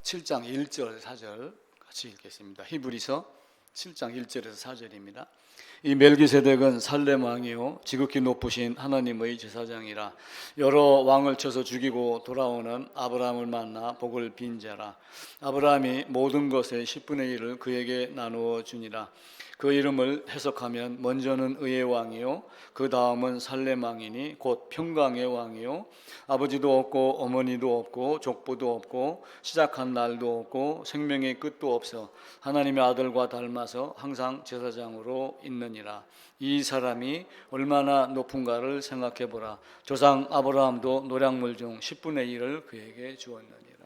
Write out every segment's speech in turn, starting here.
7장 1절 4절 같이 읽겠습니다. 히브리서 7장 1절에서 4절입니다. 이 멜기세덱은 살렘 왕이요 지극히 높으신 하나님의 제사장이라. 여러 왕을 쳐서 죽이고 돌아오는 아브라함을 만나 복을 빈 자라. 아브라함이 모든 것의 10분의 1을 그에게 나누어 주니라. 그 이름을 해석하면 먼저는 의의 왕이요 그 다음은 살렘 왕이니 곧 평강의 왕이요 아버지도 없고 어머니도 없고 족보도 없고 시작한 날도 없고 생명의 끝도 없어 하나님의 아들과 닮아서 항상 제사장으로 있느니라. 이 사람이 얼마나 높은가를 생각해 보라. 조상 아브라함도 노략물 중 10분의 1을 그에게 주었느니라.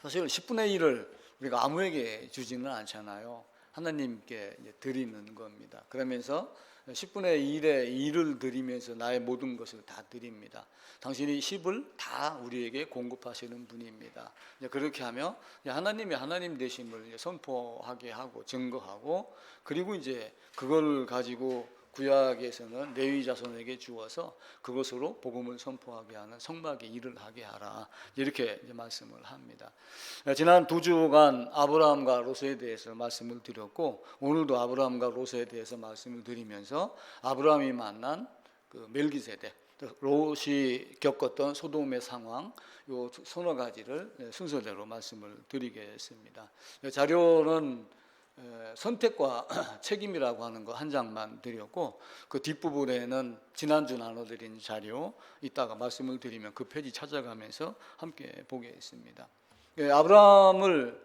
사실 10분의 1을 우리가 아무에게 주지는 않잖아요. 하나님께 드리는 겁니다. 그러면서 10분의 1의 1을 드리면서 나의 모든 것을 다 드립니다. 당신이 10을 다 우리에게 공급하시는 분입니다. 그렇게 하며 하나님이 하나님 되심을 선포하게 하고 증거하고, 그리고 이제 그걸 가지고 구약에서는 레위 자손에게 주어서 그것으로 복음을 선포하게 하는 성막의 일을 하게 하라, 이렇게 이제 말씀을 합니다. 지난 2주간 아브라함과 롯에 대해서 말씀을 드렸고, 오늘도 아브라함과 롯에 대해서 말씀을 드리면서 아브라함이 만난 그 멜기세덱, 롯이 겪었던 소돔의 상황, 요 서너 가지를 순서대로 말씀을 드리겠습니다. 자료는 선택과 책임이라고 하는 거 한 장만 드렸고, 그 뒷부분에는 지난주 나눠드린 자료 이따가 말씀을 드리면 그 페이지 찾아가면서 함께 보겠습니다. 아브라함을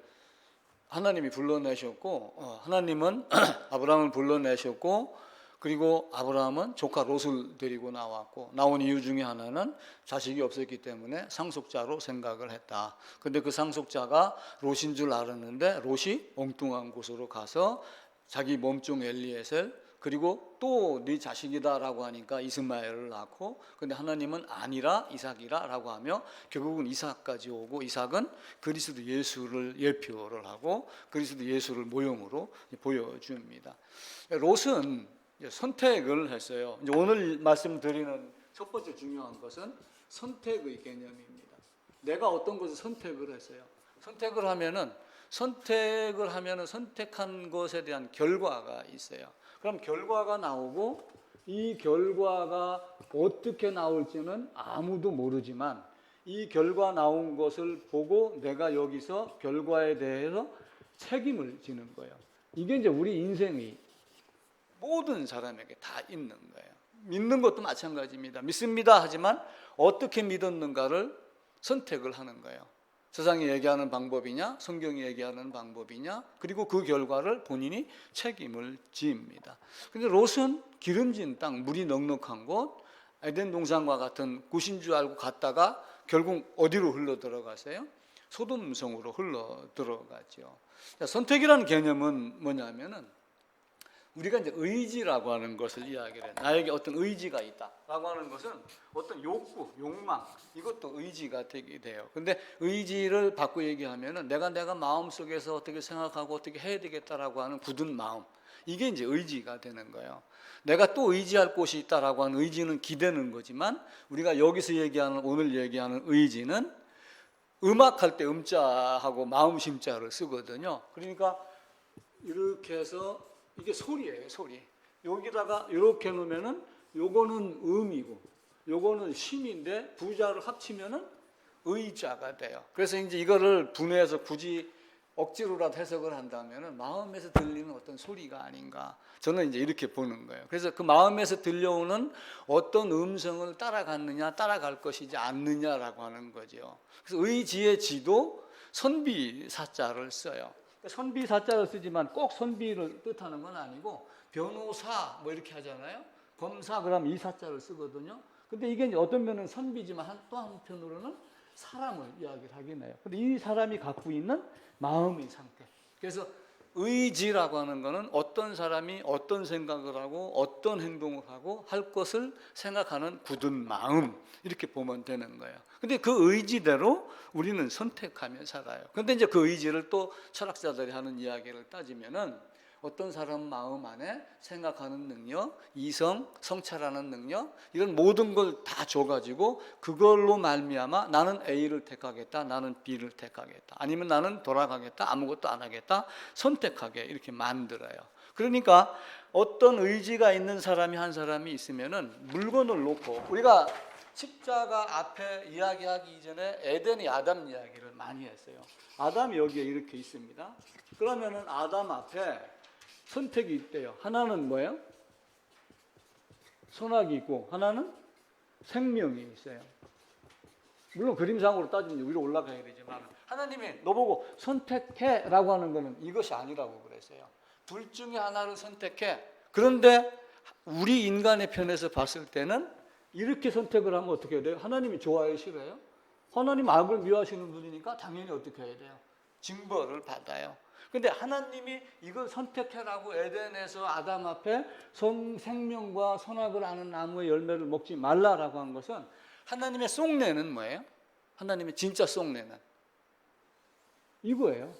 하나님이 불러내셨고, 하나님은 아브라함을 불러내셨고, 그리고 아브라함은 조카 롯을 데리고 나왔고, 나온 이유 중에 하나는 자식이 없었기 때문에 상속자로 생각을 했다. 근데 그 상속자가 롯인 줄 알았는데 롯이 엉뚱한 곳으로 가서 자기 몸종 엘리에셀, 그리고 또 네 자식이다라고 하니까 이스마엘을 낳고, 근데 하나님은 아니라 이삭이라라고 하며 결국은 이삭까지 오고, 이삭은 그리스도 예수를 예표를 하고 그리스도 예수를 모형으로 보여줍니다. 롯은 선택을 했어요. 이제 오늘 말씀드리는 첫 번째 중요한 것은 선택의 개념입니다. 내가 어떤 것을 선택을 했어요. 선택을 하면은 선택한 것에 대한 결과가 있어요. 그럼 결과가 나오고, 이 결과가 어떻게 나올지는 아무도 모르지만 이 결과 나온 것을 보고 내가 여기서 결과에 대해서 책임을 지는 거예요. 이게 이제 우리 인생의 모든 사람에게 다 있는 거예요. 믿는 것도 마찬가지입니다. 믿습니다 하지만 어떻게 믿었는가를 선택을 하는 거예요. 세상이 얘기하는 방법이냐, 성경이 얘기하는 방법이냐, 그리고 그 결과를 본인이 책임을 집니다. 근데 롯은 기름진 땅, 물이 넉넉한 곳, 에덴 동산과 같은 곳인 줄 알고 갔다가 결국 어디로 흘러 들어가세요? 소돔성으로 흘러 들어갔죠. 선택이라는 개념은 뭐냐면은 우리가 이제 의지라고 하는 것을 이야기를 해요. 나에게 어떤 의지가 있다라고 하는 것은 어떤 욕구, 욕망, 이것도 의지가 되게 돼요. 근데 의지를 바꿔 얘기하면은 내가 마음속에서 어떻게 생각하고 어떻게 해야 되겠다라고 하는 굳은 마음, 이게 이제 의지가 되는 거예요. 내가 또 의지할 곳이 있다라고 하는 의지는 기대는 거지만, 우리가 여기서 얘기하는, 오늘 얘기하는 의지는 음악할 때 음자하고 마음 심자를 쓰거든요. 그러니까 이렇게 해서 이게 소리예요, 소리. 여기다가 이렇게 놓으면은 요거는 음이고 요거는 심인데 부자를 합치면은 의자가 돼요. 그래서 이제 이거를 분해해서 굳이 억지로라도 해석을 한다면은 마음에서 들리는 어떤 소리가 아닌가, 저는 이제 이렇게 보는 거예요. 그래서 그 마음에서 들려오는 어떤 음성을 따라갔느냐, 따라갈 것이지 않느냐라고 하는 거죠. 그래서 의지의 지도 선비사자를 써요. 선비사자를 쓰지만 꼭 선비를 뜻하는 건 아니고, 변호사 뭐 이렇게 하잖아요. 검사 그럼 이 사자를 쓰거든요. 근데 이게 이제 어떤 면은 선비지만 또 한편으로는 사람을 이야기를 하긴 해요. 근데 이 사람이 갖고 있는 마음의 상태. 그래서 의지라고 하는 거는 어떤 사람이 어떤 생각을 하고 어떤 행동을 하고 할 것을 생각하는 굳은 마음, 이렇게 보면 되는 거예요. 근데 그 의지대로 우리는 선택하며 살아요. 근데 이제 그 의지를 또 철학자들이 하는 이야기를 따지면은 어떤 사람 마음 안에 생각하는 능력, 이성, 성찰하는 능력, 이런 모든 걸 다 줘가지고 그걸로 말미암아 나는 A를 택하겠다, 나는 B를 택하겠다, 아니면 나는 돌아가겠다, 아무것도 안 하겠다, 선택하게 이렇게 만들어요. 그러니까 어떤 의지가 있는 사람이 한 사람이 있으면은 물건을 놓고, 우리가 십자가 앞에 이야기하기 이전에 에덴이 아담 이야기를 많이 했어요. 아담이 여기에 이렇게 있습니다. 그러면은 아담 앞에 선택이 있대요. 하나는 뭐예요? 선악이 있고 하나는 생명이 있어요. 물론 그림상으로 따지면 위로 올라가야 되지만 하나님이 너보고 선택해라고 하는 거는 이것이 아니라고 그랬어요. 둘 중에 하나를 선택해. 그런데 우리 인간의 편에서 봤을 때는 이렇게 선택을 하면 어떻게 해야 돼요? 하나님이 좋아해요, 싫어해요? 하나님 악을 미워하시는 분이니까 당연히 어떻게 해야 돼요? 징벌을 받아요. 근데 하나님이 이걸 선택해라고 에덴에서 아담 앞에 생명과 선악을 아는 나무의 열매를 먹지 말라라고 한 것은 하나님의 쏙내는 뭐예요? 하나님의 진짜 쏙내는 이거예요.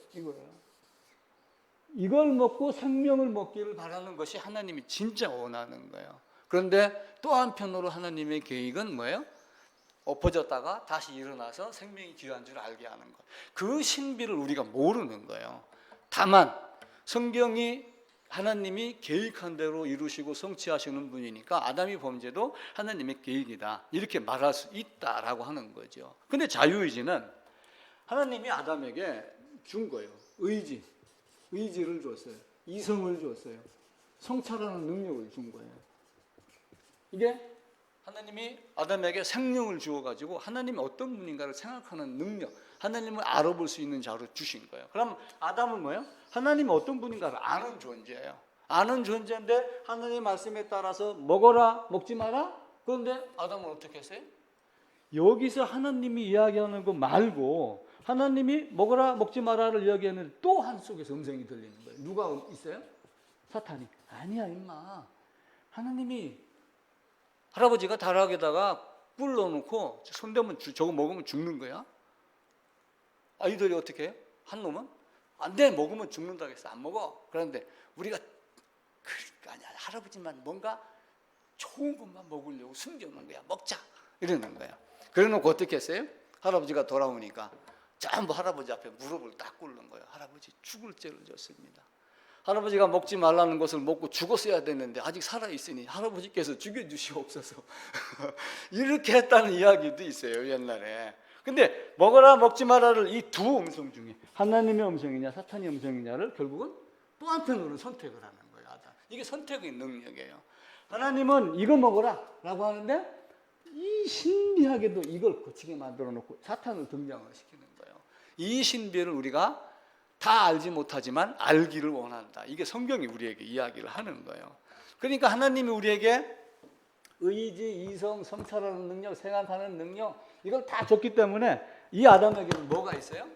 이걸 먹고 생명을 먹기를 바라는 것이 하나님이 진짜 원하는 거예요. 그런데 또 한편으로 하나님의 계획은 뭐예요? 엎어졌다가 다시 일어나서 생명이 귀한 줄 알게 하는 것. 그 신비를 우리가 모르는 거예요. 다만 성경이 하나님이 계획한 대로 이루시고 성취하시는 분이니까 아담이 범죄도 하나님의 계획이다 이렇게 말할 수 있다라고 하는 거죠. 근데 자유의지는 하나님이 아담에게 준 거예요. 의지를 줬어요. 이성을 줬어요. 성찰하는 능력을 준 거예요. 이게 하나님이 아담에게 생명을 주어가지고 하나님이 어떤 분인가를 생각하는 능력, 하나님을 알아볼 수 있는 자로 주신 거예요. 그럼 아담은 뭐예요? 하나님이 어떤 분인가를 아는 존재예요. 아는 존재인데 하나님 말씀에 따라서 먹어라, 먹지 마라? 그런데 아담은 어떻게 했어요? 여기서 하나님이 이야기하는 거 말고 하나님이 먹어라, 먹지 마라를 이야기하는 또 한 속에서 음성이 들리는 거예요. 누가 있어요? 사탄이. 아니야, 임마. 하나님이 할아버지가 다락에다가 꿀 넣어놓고 손대면 저거 먹으면 죽는 거야? 아이들이 어떻게 해요? 한 놈은? 안 돼, 먹으면 죽는다고 했어. 안 먹어. 그런데 우리가 아니야, 할아버지만 뭔가 좋은 것만 먹으려고 숨겨놓은 거야. 먹자 이러는 거야. 그래놓고 어떻게 했어요? 할아버지가 돌아오니까 전부 할아버지 앞에 무릎을 딱 꿇는 거예요. 할아버지 죽을 죄를 졌습니다. 할아버지가 먹지 말라는 것을 먹고 죽었어야 됐는데 아직 살아있으니 할아버지께서 죽여주시옵소서. 이렇게 했다는 이야기도 있어요, 옛날에. 근데 먹어라 먹지 마라를 이 두 음성 중에 하나님의 음성이냐 사탄의 음성이냐를 결국은 또 한편으로는 선택을 하는 거예요. 이게 선택의 능력이에요. 하나님은 이거 먹어라 라고 하는데 이 신비하게도 이걸 거치게 만들어 놓고 사탄을 등장을 시키는 거예요. 이 신비를 우리가 다 알지 못하지만 알기를 원한다. 이게 성경이 우리에게 이야기를 하는 거예요. 그러니까 하나님이 우리에게 의지, 이성, 성찰하는 능력, 생각하는 능력 이걸 다 줬기 때문에 이 아담에게는 뭐가 있어요?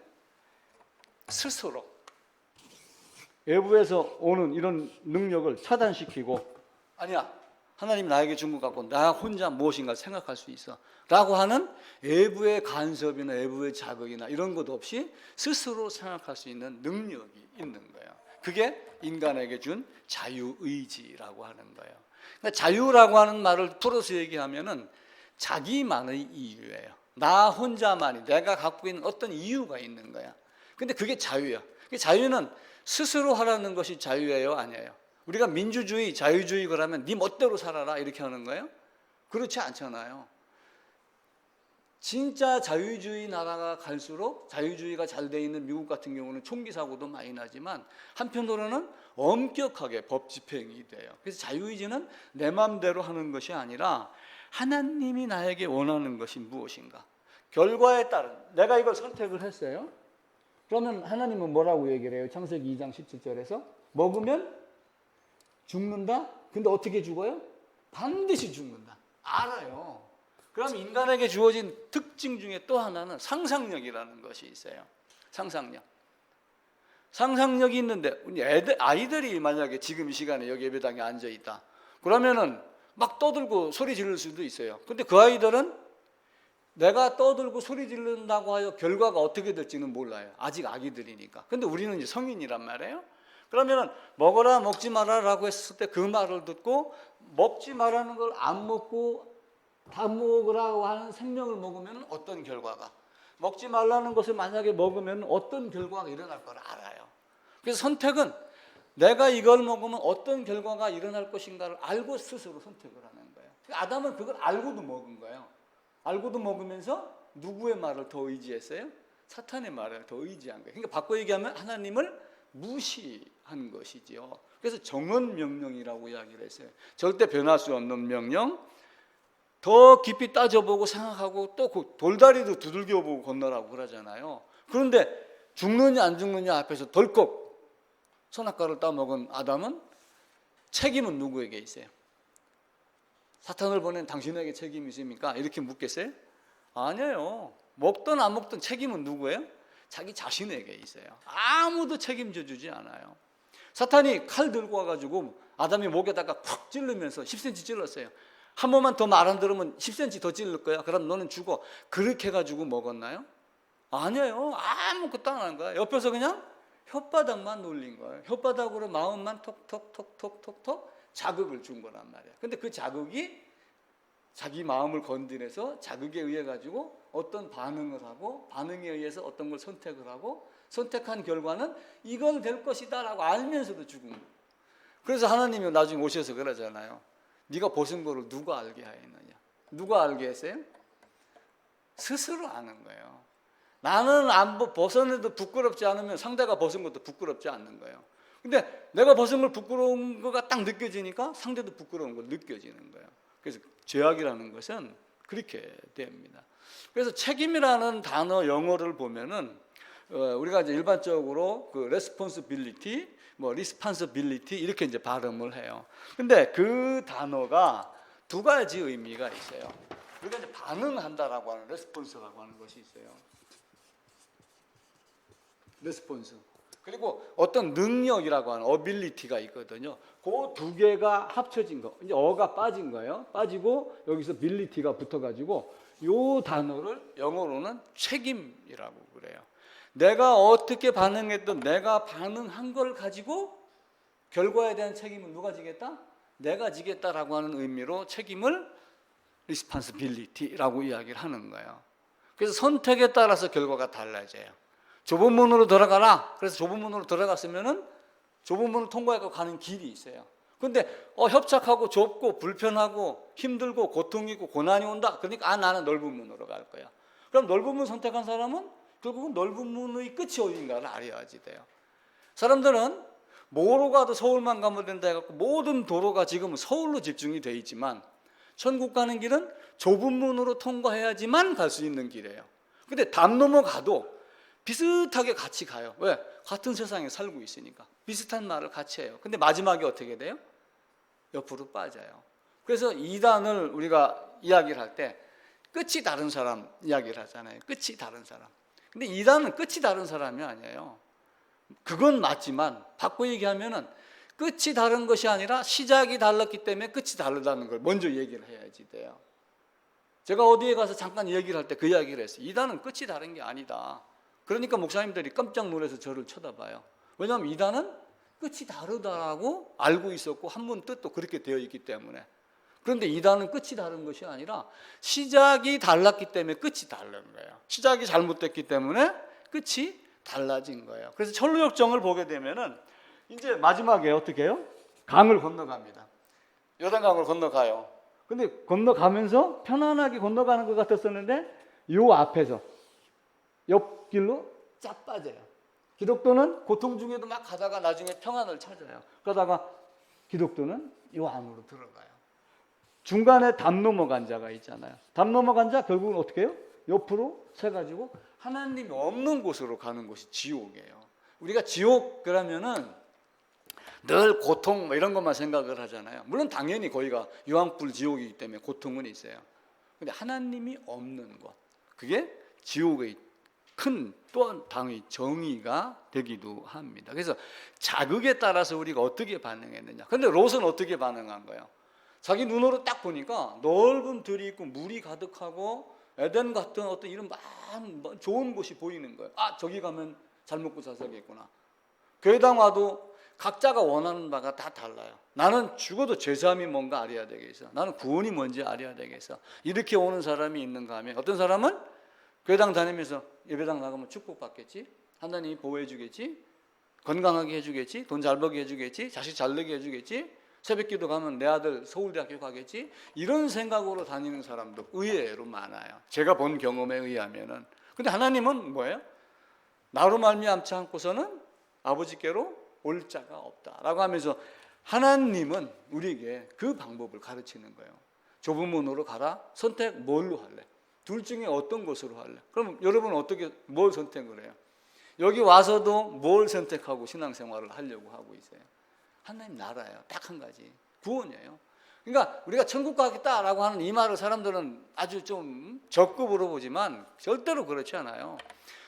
스스로 외부에서 오는 이런 능력을 차단시키고 아니야, 하나님이 나에게 준 것 같고 나 혼자 무엇인가 생각할 수 있어 라고 하는 외부의 간섭이나 외부의 자극이나 이런 것 없이 스스로 생각할 수 있는 능력이 있는 거예요. 그게 인간에게 준 자유의지라고 하는 거예요. 그러니까 자유라고 하는 말을 풀어서 얘기하면은 자기만의 이유예요. 나 혼자만이 내가 갖고 있는 어떤 이유가 있는 거야. 근데 그게 자유야. 자유는 스스로 하라는 것이 자유예요, 아니에요? 우리가 민주주의, 자유주의 그러면 네 멋대로 살아라 이렇게 하는 거예요? 그렇지 않잖아요. 진짜 자유주의 나라가 갈수록 자유주의가 잘 돼 있는 미국 같은 경우는 총기 사고도 많이 나지만 한편으로는 엄격하게 법 집행이 돼요. 그래서 자유의지는 내 마음대로 하는 것이 아니라 하나님이 나에게 원하는 것이 무엇인가? 결과에 따른 내가 이걸 선택을 했어요. 그러면 하나님은 뭐라고 얘기를 해요? 창세기 2장 17절에서 먹으면 죽는다? 근데 어떻게 죽어요? 반드시 죽는다. 알아요. 그럼 인간에게 주어진 특징 중에 또 하나는 상상력이라는 것이 있어요. 상상력이 있는데 아이들이 만약에 지금 이 시간에 여기 예배당에 앉아 있다. 그러면은 막 떠들고 소리 지를 수도 있어요. 근데 그 아이들은 내가 떠들고 소리 지른다고 하여 결과가 어떻게 될지는 몰라요. 아직 아기들이니까. 근데 우리는 이제 성인이란 말이에요. 그러면 먹어라 먹지 마라라고 했을 때 그 말을 듣고 먹지 말라는 걸 안 먹고 다 먹으라고 하는 생명을 먹으면 어떤 결과가, 먹지 말라는 것을 만약에 먹으면 어떤 결과가 일어날 걸 알아요. 그래서 선택은 내가 이걸 먹으면 어떤 결과가 일어날 것인가를 알고 스스로 선택을 하는 거예요. 아담은 그걸 알고도 먹은 거예요. 알고도 먹으면서 누구의 말을 더 의지했어요? 사탄의 말을 더 의지한 거예요. 그러니까 바꿔 얘기하면 하나님을 무시한 것이지요. 그래서 정언 명령이라고 이야기를 했어요. 절대 변할 수 없는 명령. 더 깊이 따져보고 생각하고 또 그 돌다리도 두들겨보고 건너라고 그러잖아요. 그런데 죽느냐 안 죽느냐 앞에서 덜컥 선악과를 따먹은 아담은 책임은 누구에게 있어요? 사탄을 보낸 당신에게 책임이 있습니까? 이렇게 묻겠어요? 아니에요. 먹든 안 먹든 책임은 누구예요? 자기 자신에게 있어요. 아무도 책임져 주지 않아요. 사탄이 칼 들고 와가지고 아담이 목에다가 푹 찌르면서 10cm 찔렀어요. 한 번만 더 말 안 들으면 10cm 더 찔릴 거야. 그럼 너는 죽어. 그렇게 해가지고 먹었나요? 아니에요. 아무것도 안 한 거야. 옆에서 그냥 혓바닥만 놀린 거예요. 혓바닥으로 마음만 톡톡톡톡톡톡 자극을 준 거란 말이에요. 근데 그 자극이 자기 마음을 건드려서 자극에 의해 가지고 어떤 반응을 하고 반응에 의해서 어떤 걸 선택을 하고 선택한 결과는 이건 될 것이다라고 알면서도 죽은 거예요. 그래서 하나님이 나중에 오셔서 그러잖아요. 네가 벗은 거를 누가 알게 하였느냐? 누가 알게 했어요? 스스로 아는 거예요. 나는 안 벗었는데도 부끄럽지 않으면 상대가 벗은 것도 부끄럽지 않는 거예요. 근데 내가 벗은 걸 부끄러운 거가 딱 느껴지니까 상대도 부끄러운 걸 느껴지는 거예요. 그래서 죄악이라는 것은 그렇게 됩니다. 그래서 책임이라는 단어 영어를 보면은 우리가 이제 일반적으로 그 responsibility, responsibility 이렇게 이제 발음을 해요. 근데 그 단어가 두 가지 의미가 있어요. 우리가 이제 반응한다라고 하는 response라고 하는 것이 있어요. response. 그리고 어떤 능력이라고 하는 ability가 있거든요. 그 두 개가 합쳐진 거. 이제 어가 빠진 거예요. 빠지고 여기서 ability가 붙어가지고 이 단어를 영어로는 책임이라고 그래요. 내가 어떻게 반응했든 내가 반응한 걸 가지고 결과에 대한 책임은 누가 지겠다? 내가 지겠다라고 하는 의미로 책임을 responsibility라고 이야기를 하는 거예요. 그래서 선택에 따라서 결과가 달라져요. 좁은 문으로 들어가라. 그래서 좁은 문으로 들어갔으면은 좁은 문을 통과해서 가는 길이 있어요. 근데 협착하고 좁고 불편하고 힘들고 고통이 있고 고난이 온다. 그러니까 나는 넓은 문으로 갈 거야. 그럼 넓은 문 선택한 사람은 결국은 넓은 문의 끝이 어딘가를 알아야지 돼요. 사람들은 뭐로 가도 서울만 가면 된다 해갖고 모든 도로가 지금은 서울로 집중이 돼 있지만 천국 가는 길은 좁은 문으로 통과해야지만 갈 수 있는 길이에요. 근데 담 넘어가도 비슷하게 같이 가요. 왜? 같은 세상에 살고 있으니까. 비슷한 말을 같이 해요. 근데 마지막에 어떻게 돼요? 옆으로 빠져요. 그래서 이단을 우리가 이야기를 할 때 끝이 다른 사람 이야기를 하잖아요. 끝이 다른 사람. 근데 이단은 끝이 다른 사람이 아니에요. 그건 맞지만 바꿔 얘기하면은 끝이 다른 것이 아니라 시작이 달랐기 때문에 끝이 다르다는 걸 먼저 얘기를 해야지 돼요. 제가 어디에 가서 잠깐 얘기를 할 때 그 이야기를 했어요. 이단은 끝이 다른 게 아니다. 그러니까 목사님들이 깜짝 놀라서 저를 쳐다봐요. 왜냐하면 이단은 끝이 다르다라고 알고 있었고 한문 뜻도 그렇게 되어 있기 때문에. 그런데 이단은 끝이 다른 것이 아니라 시작이 달랐기 때문에 끝이 다른 거예요. 시작이 잘못됐기 때문에 끝이 달라진 거예요. 그래서 철로역정을 보게 되면은 이제 마지막에 어떻게 해요? 강을 건너갑니다. 요단강을 건너가요. 근데 건너가면서 편안하게 건너가는 것 같았었는데 요 앞에서 옆길로 쫙 빠져요. 기독교는 고통 중에도 막 가다가 나중에 평안을 찾아요. 그러다가 기독교는 요 안으로 들어가요. 중간에 담 넘어간 자가 있잖아요. 담 넘어간 자 결국은 어떻게 해요? 옆으로 서가지고 하나님이 없는 곳으로 가는 곳이 지옥이에요. 우리가 지옥 그러면은 늘 고통 이런 것만 생각을 하잖아요. 물론 당연히 거기가 유황불 지옥이기 때문에 고통은 있어요. 근데 하나님이 없는 곳, 그게 지옥의 큰 또한 당의 정의가 되기도 합니다. 그래서 자극에 따라서 우리가 어떻게 반응했느냐. 근데 롯은 어떻게 반응한 거예요? 자기 눈으로 딱 보니까 넓은 들이 있고 물이 가득하고 에덴 같은 어떤 이런 좋은 곳이 보이는 거예요. 아, 저기 가면 잘 먹고 잘 살겠구나. 교회당 와도 각자가 원하는 바가 다 달라요. 나는 죽어도 죄사함이 뭔가 알아야 되겠어. 나는 구원이 뭔지 알아야 되겠어. 이렇게 오는 사람이 있는가 하면 어떤 사람은 교회당 다니면서 예배당 나가면 축복받겠지, 하나님이 보호해 주겠지, 건강하게 해주겠지, 돈 잘 벌게 해주겠지, 자식 잘 되게 해주겠지, 새벽기도 가면 내 아들 서울대학교 가겠지, 이런 생각으로 다니는 사람도 의외로 많아요. 제가 본 경험에 의하면은. 근데 하나님은 뭐예요? 나로 말미암지 않고서는 아버지께로 올 자가 없다라고 하면서 하나님은 우리에게 그 방법을 가르치는 거예요. 좁은 문으로 가라. 선택 뭘로 할래? 둘 중에 어떤 것으로 할래? 그럼 여러분은 어떻게 뭘 선택을 해요? 여기 와서도 뭘 선택하고 신앙생활을 하려고 하고 있어요? 하나님 나라예요. 딱 한 가지. 구원이에요. 그러니까 우리가 천국 가겠다라고 하는 이 말을 사람들은 아주 좀 적급으로 보지만 절대로 그렇지 않아요.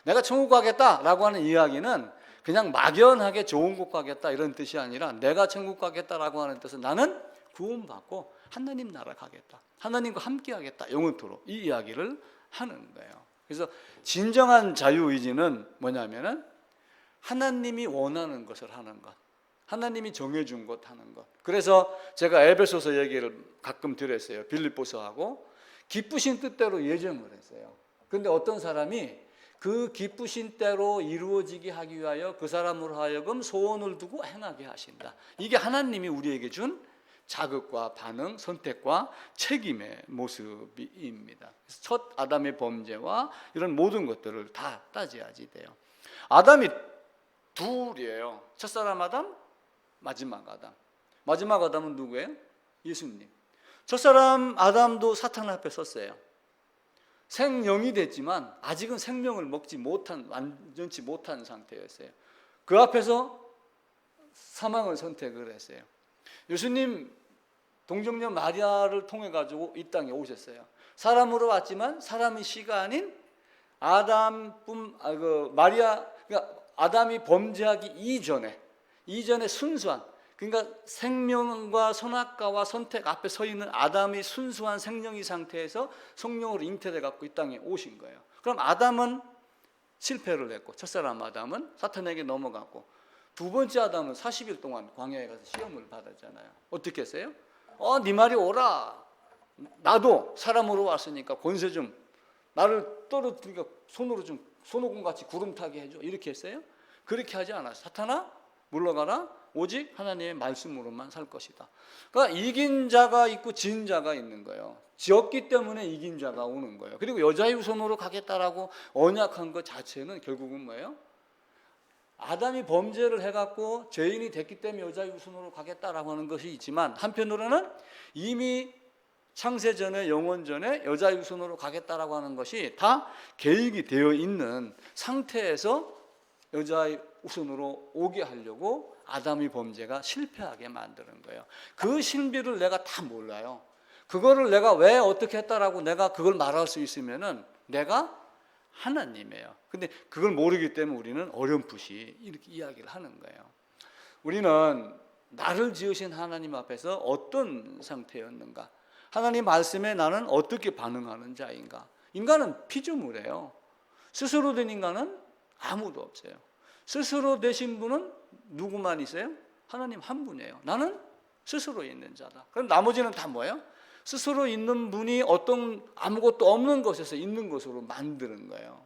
내가 천국 가겠다라고 하는 이야기는 그냥 막연하게 좋은 곳 가겠다 이런 뜻이 아니라 내가 천국 가겠다라고 하는 뜻은 나는 구원받고 하나님 나라 가겠다. 하나님과 함께 하겠다. 영원토록 이 이야기를 하는 거예요. 그래서 진정한 자유의지는 뭐냐면은 하나님이 원하는 것을 하는 것, 하나님이 정해준 것 하는 것. 그래서 제가 에베소서 얘기를 가끔 드렸어요. 빌립보서하고 기쁘신 뜻대로 예정을 했어요. 그런데 어떤 사람이 그 기쁘신 대로 이루어지게 하기 위하여 그 사람으로 하여금 소원을 두고 행하게 하신다. 이게 하나님이 우리에게 준 자극과 반응, 선택과 책임의 모습입니다. 첫 아담의 범죄와 이런 모든 것들을 다 따져야지 돼요. 아담이 둘이에요. 첫사람 아담, 마지막 아담. 마지막 아담은 누구예요? 예수님. 첫사람 아담도 사탄 앞에 섰어요. 생명이 됐지만 아직은 생명을 먹지 못한, 완전치 못한 상태였어요. 그 앞에서 사망을 선택을 했어요. 예수님 동정녀 마리아를 통해 가지고 이 땅에 오셨어요. 사람으로 왔지만 사람의 씨가 아닌 마리아, 그러니까 아담이 범죄하기 이전에 순수한, 그러니까 생명과 선악과와 선택 앞에 서 있는 아담이 순수한 생명의 상태에서 성령으로 잉태돼 갖고 이 땅에 오신 거예요. 그럼 아담은 실패를 했고 첫사람 아담은 사탄에게 넘어갔고 두 번째 아담은 40일 동안 광야에 가서 시험을 받았잖아요. 어떻게 했어요? 네 말이 옳아. 나도 사람으로 왔으니까 권세 좀, 나를 떨어뜨리니까 손으로 좀 손오공같이 구름 타게 해줘. 이렇게 했어요? 그렇게 하지 않았어요. 사탄아 물러가라. 오직 하나님의 말씀으로만 살 것이다. 그러니까 이긴 자가 있고 진 자가 있는 거예요. 지었기 때문에 이긴 자가 오는 거예요. 그리고 여자의 후손으로 가겠다라고 언약한 것 자체는 결국은 뭐예요? 아담이 범죄를 해갖고 죄인이 됐기 때문에 여자의 후손으로 가겠다라고 하는 것이 있지만 한편으로는 이미 창세 전에 영원 전에 여자의 후손으로 가겠다라고 하는 것이 다 계획이 되어 있는 상태에서 여자의 후손으로 오게 하려고 아담의 범죄가 실패하게 만드는 거예요. 그 신비를 내가 다 몰라요. 그거를 내가 왜 어떻게 했다라고 내가 그걸 말할 수 있으면은 내가 하나님이에요. 근데 그걸 모르기 때문에 우리는 어렴풋이 이렇게 이야기를 하는 거예요. 우리는 나를 지으신 하나님 앞에서 어떤 상태였는가? 하나님 말씀에 나는 어떻게 반응하는 자인가? 인간은 피조물이에요. 스스로 된 인간은 아무도 없어요. 스스로 되신 분은 누구만 있어요? 하나님 한 분이에요. 나는 스스로 있는 자다. 그럼 나머지는 다 뭐예요? 스스로 있는 분이 어떤 아무것도 없는 것에서 있는 것으로 만드는 거예요.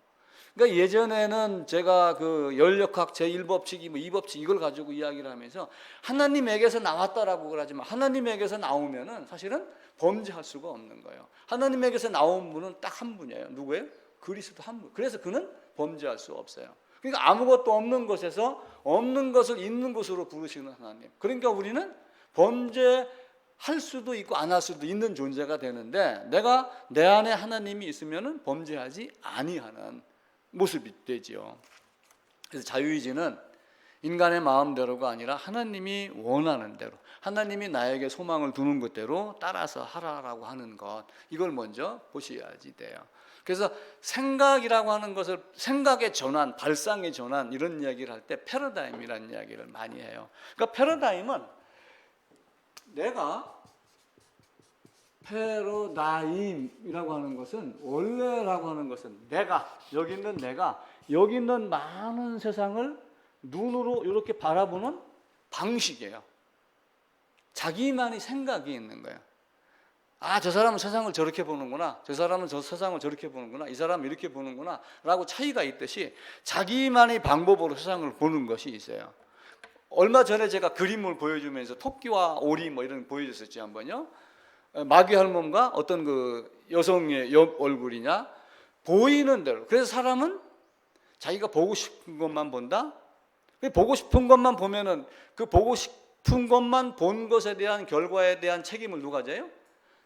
그러니까 예전에는 제가 그 연력학 제1법칙이 뭐 2법칙 이걸 가지고 이야기를 하면서 하나님에게서 나왔다라고 그러지만 하나님에게서 나오면은 사실은 범죄할 수가 없는 거예요. 하나님에게서 나온 분은 딱 한 분이에요. 누구예요? 그리스도 한 분. 그래서 그는 범죄할 수 없어요. 그러니까 아무것도 없는 것에서 없는 것을 있는 것으로 부르시는 하나님. 그러니까 우리는 범죄할 수도 있고 안 할 수도 있는 존재가 되는데 내가 내 안에 하나님이 있으면은 범죄하지 아니하는 모습이 되지요. 그래서 자유의지는 인간의 마음대로가 아니라 하나님이 원하는 대로, 하나님이 나에게 소망을 두는 것대로 따라서 하라라고 하는 것, 이걸 먼저 보셔야지 돼요. 그래서 생각이라고 하는 것을 생각의 전환, 발상의 전환 이런 이야기를 할 때 패러다임이라는 이야기를 많이 해요. 그러니까 패러다임은 내가 패러다임이라고 하는 것은 원래라고 하는 것은 내가 여기 있는 많은 세상을 눈으로 이렇게 바라보는 방식이에요. 자기만의 생각이 있는 거예요. 아, 저 사람은 세상을 저렇게 보는구나, 저 사람은 저 세상을 저렇게 보는구나, 이 사람은 이렇게 보는구나 라고 차이가 있듯이 자기만의 방법으로 세상을 보는 것이 있어요. 얼마 전에 제가 그림을 보여주면서 토끼와 오리 뭐 이런 거 보여줬었죠, 한번요. 마귀 할멈과 어떤 그 여성의 옆 얼굴이냐, 보이는 대로. 그래서 사람은 자기가 보고 싶은 것만 본다. 보고 싶은 것만 보면은 그 보고 싶은 것만 본 것에 대한 결과에 대한 책임을 누가 져요?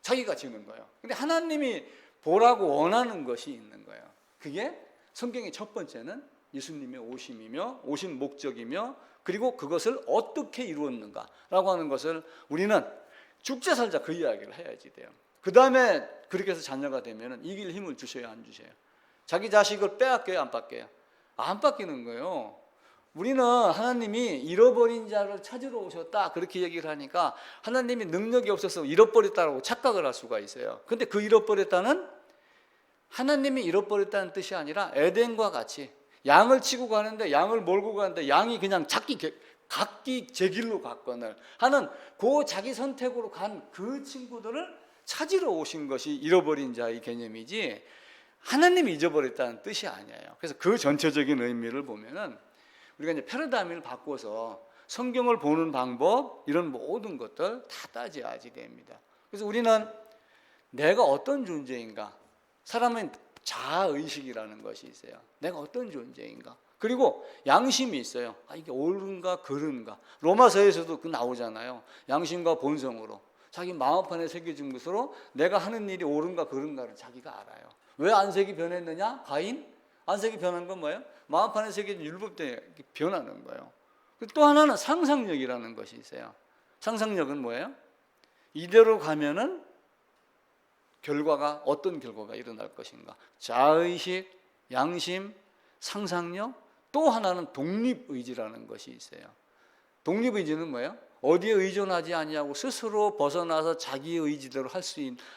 자기가 지는 거예요. 근데 하나님이 보라고 원하는 것이 있는 거예요. 그게 성경의 첫 번째는 예수님의 오심이며 오신 목적이며 그리고 그것을 어떻게 이루었는가라고 하는 것을 우리는 죽자 살자 그 이야기를 해야지 돼요. 그 다음에 그렇게 해서 자녀가 되면 이길 힘을 주셔야 안 주셔요? 자기 자식을 빼앗겨요, 안 뺏겨요? 안 뺏기는 거예요. 우리는 하나님이 잃어버린 자를 찾으러 오셨다 그렇게 얘기를 하니까 하나님이 능력이 없어서 잃어버렸다고 착각을 할 수가 있어요. 근데 그 잃어버렸다는 하나님이 잃어버렸다는 뜻이 아니라 에덴과 같이 양을 치고 가는데 양을 몰고 가는데 양이 그냥 각기 제 길로 갔거늘 하는 그 자기 선택으로 간 그 친구들을 찾으러 오신 것이 잃어버린 자의 개념이지 하나님이 잊어버렸다는 뜻이 아니에요. 그래서 그 전체적인 의미를 보면은 우리가 이제 패러다임을 바꿔서 성경을 보는 방법 이런 모든 것들 다 따져야지 됩니다. 그래서 우리는 내가 어떤 존재인가, 사람은 자아의식이라는 것이 있어요. 내가 어떤 존재인가. 그리고 양심이 있어요. 아, 이게 옳은가 그른가. 로마서에서도 그 나오잖아요. 양심과 본성으로 자기 마음판에 새겨진 것으로 내가 하는 일이 옳은가 그른가를 자기가 알아요. 왜 안색이 변했느냐? 가인? 안색이 변한 건 뭐예요? 마음판에 새겨진 율법 때문에 변하는 거예요. 또 하나는 상상력이라는 것이 있어요. 상상력은 뭐예요? 이대로 가면은 결과가 어떤 결과가 일어날 것인가. 자의식, 양심, 상상력, 또 하나는 독립의지라는 것이 있어요. 독립의지는 뭐예요? 어디에 의존하지 아니하고 스스로 벗어나서 자기 의지대로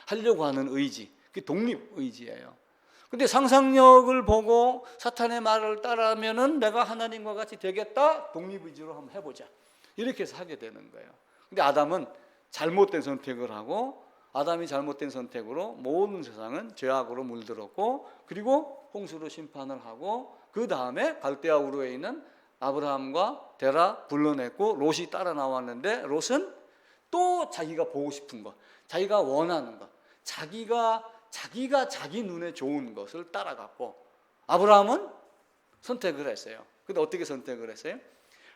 하려고 하는 의지. 그게 독립의지예요. 근데 상상력을 보고 사탄의 말을 따르면은 내가 하나님과 같이 되겠다. 독립의지로 한번 해보자. 이렇게 해서 하게 되는 거예요. 근데 아담은 잘못된 선택을 하고 아담이 잘못된 선택으로 모든 세상은 죄악으로 물들었고 그리고 홍수로 심판을 하고 그 다음에 갈대아 우르에 있는 아브라함과 데라 불러냈고 롯이 따라 나왔는데 롯은 또 자기가 보고 싶은 것, 자기가 원하는 것, 자기가 자기 눈에 좋은 것을 따라갔고 아브라함은 선택을 했어요. 근데 어떻게 선택을 했어요?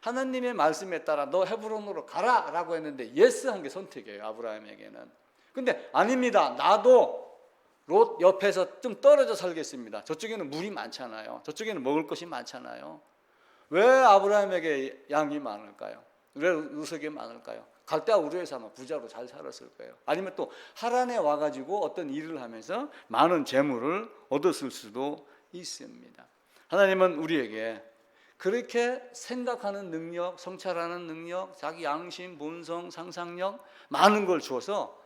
하나님의 말씀에 따라 너 헤브론으로 가라 라고 했는데 예스 한 게 선택이에요, 아브라함에게는. 근데 아닙니다, 나도 롯 옆에서 좀 떨어져 살겠습니다. 저쪽에는 물이 많잖아요. 저쪽에는 먹을 것이 많잖아요. 왜 아브라함에게 양이 많을까요? 왜 롯에게 많을까요? 갈대아 우르에서 아마 부자로 잘 살았을 거예요. 아니면 또 하란에 와가지고 어떤 일을 하면서 많은 재물을 얻었을 수도 있습니다. 하나님은 우리에게 그렇게 생각하는 능력, 성찰하는 능력, 자기 양심, 본성, 상상력 많은 걸 주어서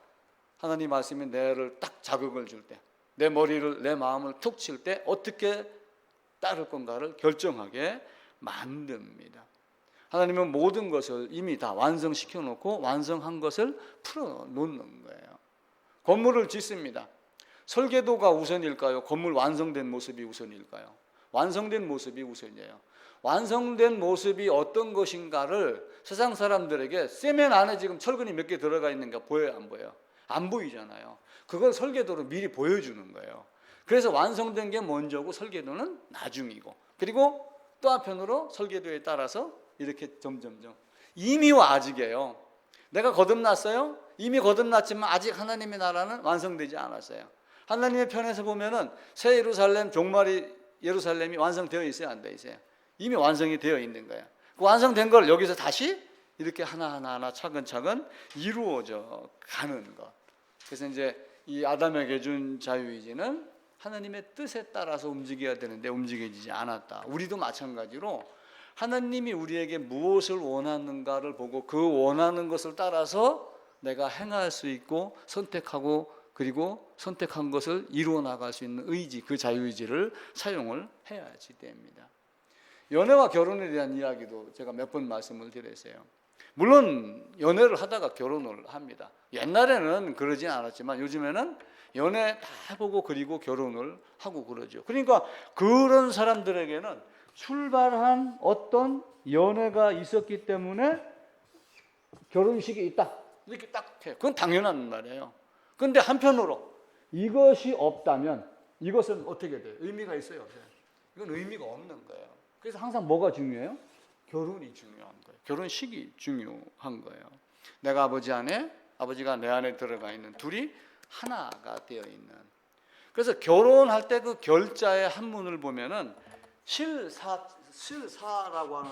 하나님 말씀이 내를 딱 자극을 줄 때, 내 머리를, 내 마음을 툭 칠 때 어떻게 따를 건가를 결정하게 만듭니다. 하나님은 모든 것을 이미 다 완성시켜 놓고 완성한 것을 풀어 놓는 거예요. 건물을 짓습니다. 설계도가 우선일까요? 건물 완성된 모습이 우선일까요? 완성된 모습이 우선이에요. 완성된 모습이 어떤 것인가를 세상 사람들에게 세면 안에 지금 철근이 몇 개 들어가 있는가 보여요, 안 보여요? 안 보이잖아요. 그걸 설계도로 미리 보여주는 거예요. 그래서 완성된 게 먼저고 설계도는 나중이고, 그리고 또 한편으로 설계도에 따라서 이렇게 점점점 이미와 아직이에요. 내가 거듭났어요? 이미 거듭났지만 아직 하나님의 나라는 완성되지 않았어요. 하나님의 편에서 보면은 새 예루살렘, 종말이 예루살렘이 완성되어 있어요, 안 되어 있어요? 이미 완성이 되어 있는 거예요. 그 완성된 걸 여기서 다시 이렇게 하나하나 차근차근 이루어져 가는 것. 그래서 이제 이 아담에게 준 자유의지는 하나님의 뜻에 따라서 움직여야 되는데 움직여지지 않았다. 우리도 마찬가지로 하나님이 우리에게 무엇을 원하는가를 보고 그 원하는 것을 따라서 내가 행할 수 있고 선택하고 그리고 선택한 것을 이루어 나갈 수 있는 의지, 그 자유의지를 사용을 해야지 됩니다. 연애와 결혼에 대한 이야기도 제가 몇 번 말씀을 드렸어요. 물론 연애를 하다가 결혼을 합니다. 옛날에는 그러진 않았지만 요즘에는 연애 다 해보고 그리고 결혼을 하고 그러죠. 그러니까 그런 사람들에게는 출발한 어떤 연애가 있었기 때문에 결혼식이 있다 이렇게 딱 해요. 그건 당연한 말이에요. 그런데 한편으로 이것이 없다면 이것은 어떻게 돼요? 의미가 있어요, 없어요? 이건 의미가 없는 거예요. 그래서 항상 뭐가 중요해요? 결혼이 중요한 거예요. 결혼식이 중요한 거예요. 내가 아버지 안에, 아버지가 내 안에 들어가 있는 둘이 하나가 되어 있는. 그래서 결혼할 때 그 결자의 한문을 보면은 실사라고 하는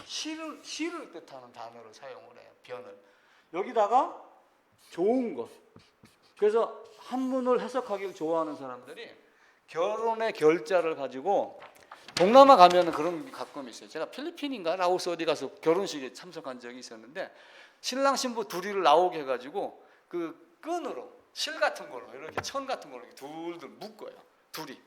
실을 뜻하는 단어를 사용을 해요. 변을. 여기다가 좋은 것. 그래서 한문을 해석하기를 좋아하는 사람들이 결혼의 결자를 가지고 동남아 가면 그런 게 가끔 있어요. 제가 필리핀인가 라오스 어디 가서 결혼식에 참석한 적이 있었는데 신랑 신부 둘이를 나오게 해가지고 그 끈으로 실 같은 걸로 이렇게 천 같은 걸로 둘둘 묶어요. 둘이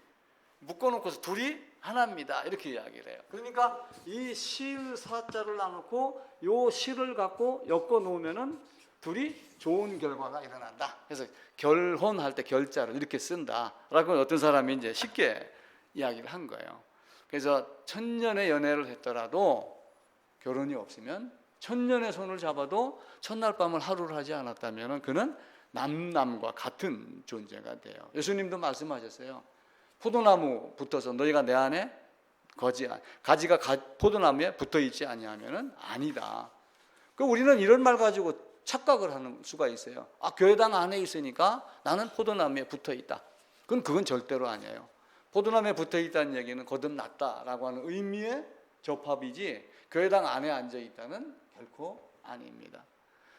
묶어놓고서 둘이 하나입니다 이렇게 이야기를 해요. 그러니까 이 실 사자를 놔놓고 요 실을 갖고 엮어 놓으면은 둘이 좋은 결과가 일어난다. 그래서 결혼할 때 결자를 이렇게 쓴다라고 어떤 사람이 이제 쉽게 이야기를 한 거예요. 그래서 천년의 연애를 했더라도 결혼이 없으면 천년의 손을 잡아도 첫날 밤을 하루를 하지 않았다면 그는 남과 같은 존재가 돼요. 예수님도 말씀하셨어요. 포도나무 붙어서 너희가 내 안에 가지가 포도나무에 붙어 있지 아니하면은 아니다. 그 우리는 이런 말 가지고 착각을 하는 수가 있어요. 아, 교회당 안에 있으니까 나는 포도나무에 붙어 있다. 그건 절대로 아니에요. 포도나무에 붙어 있다는 얘기는 거듭났다라고 하는 의미의 접합이지 교회당 안에 앉아 있다는 결코 아닙니다.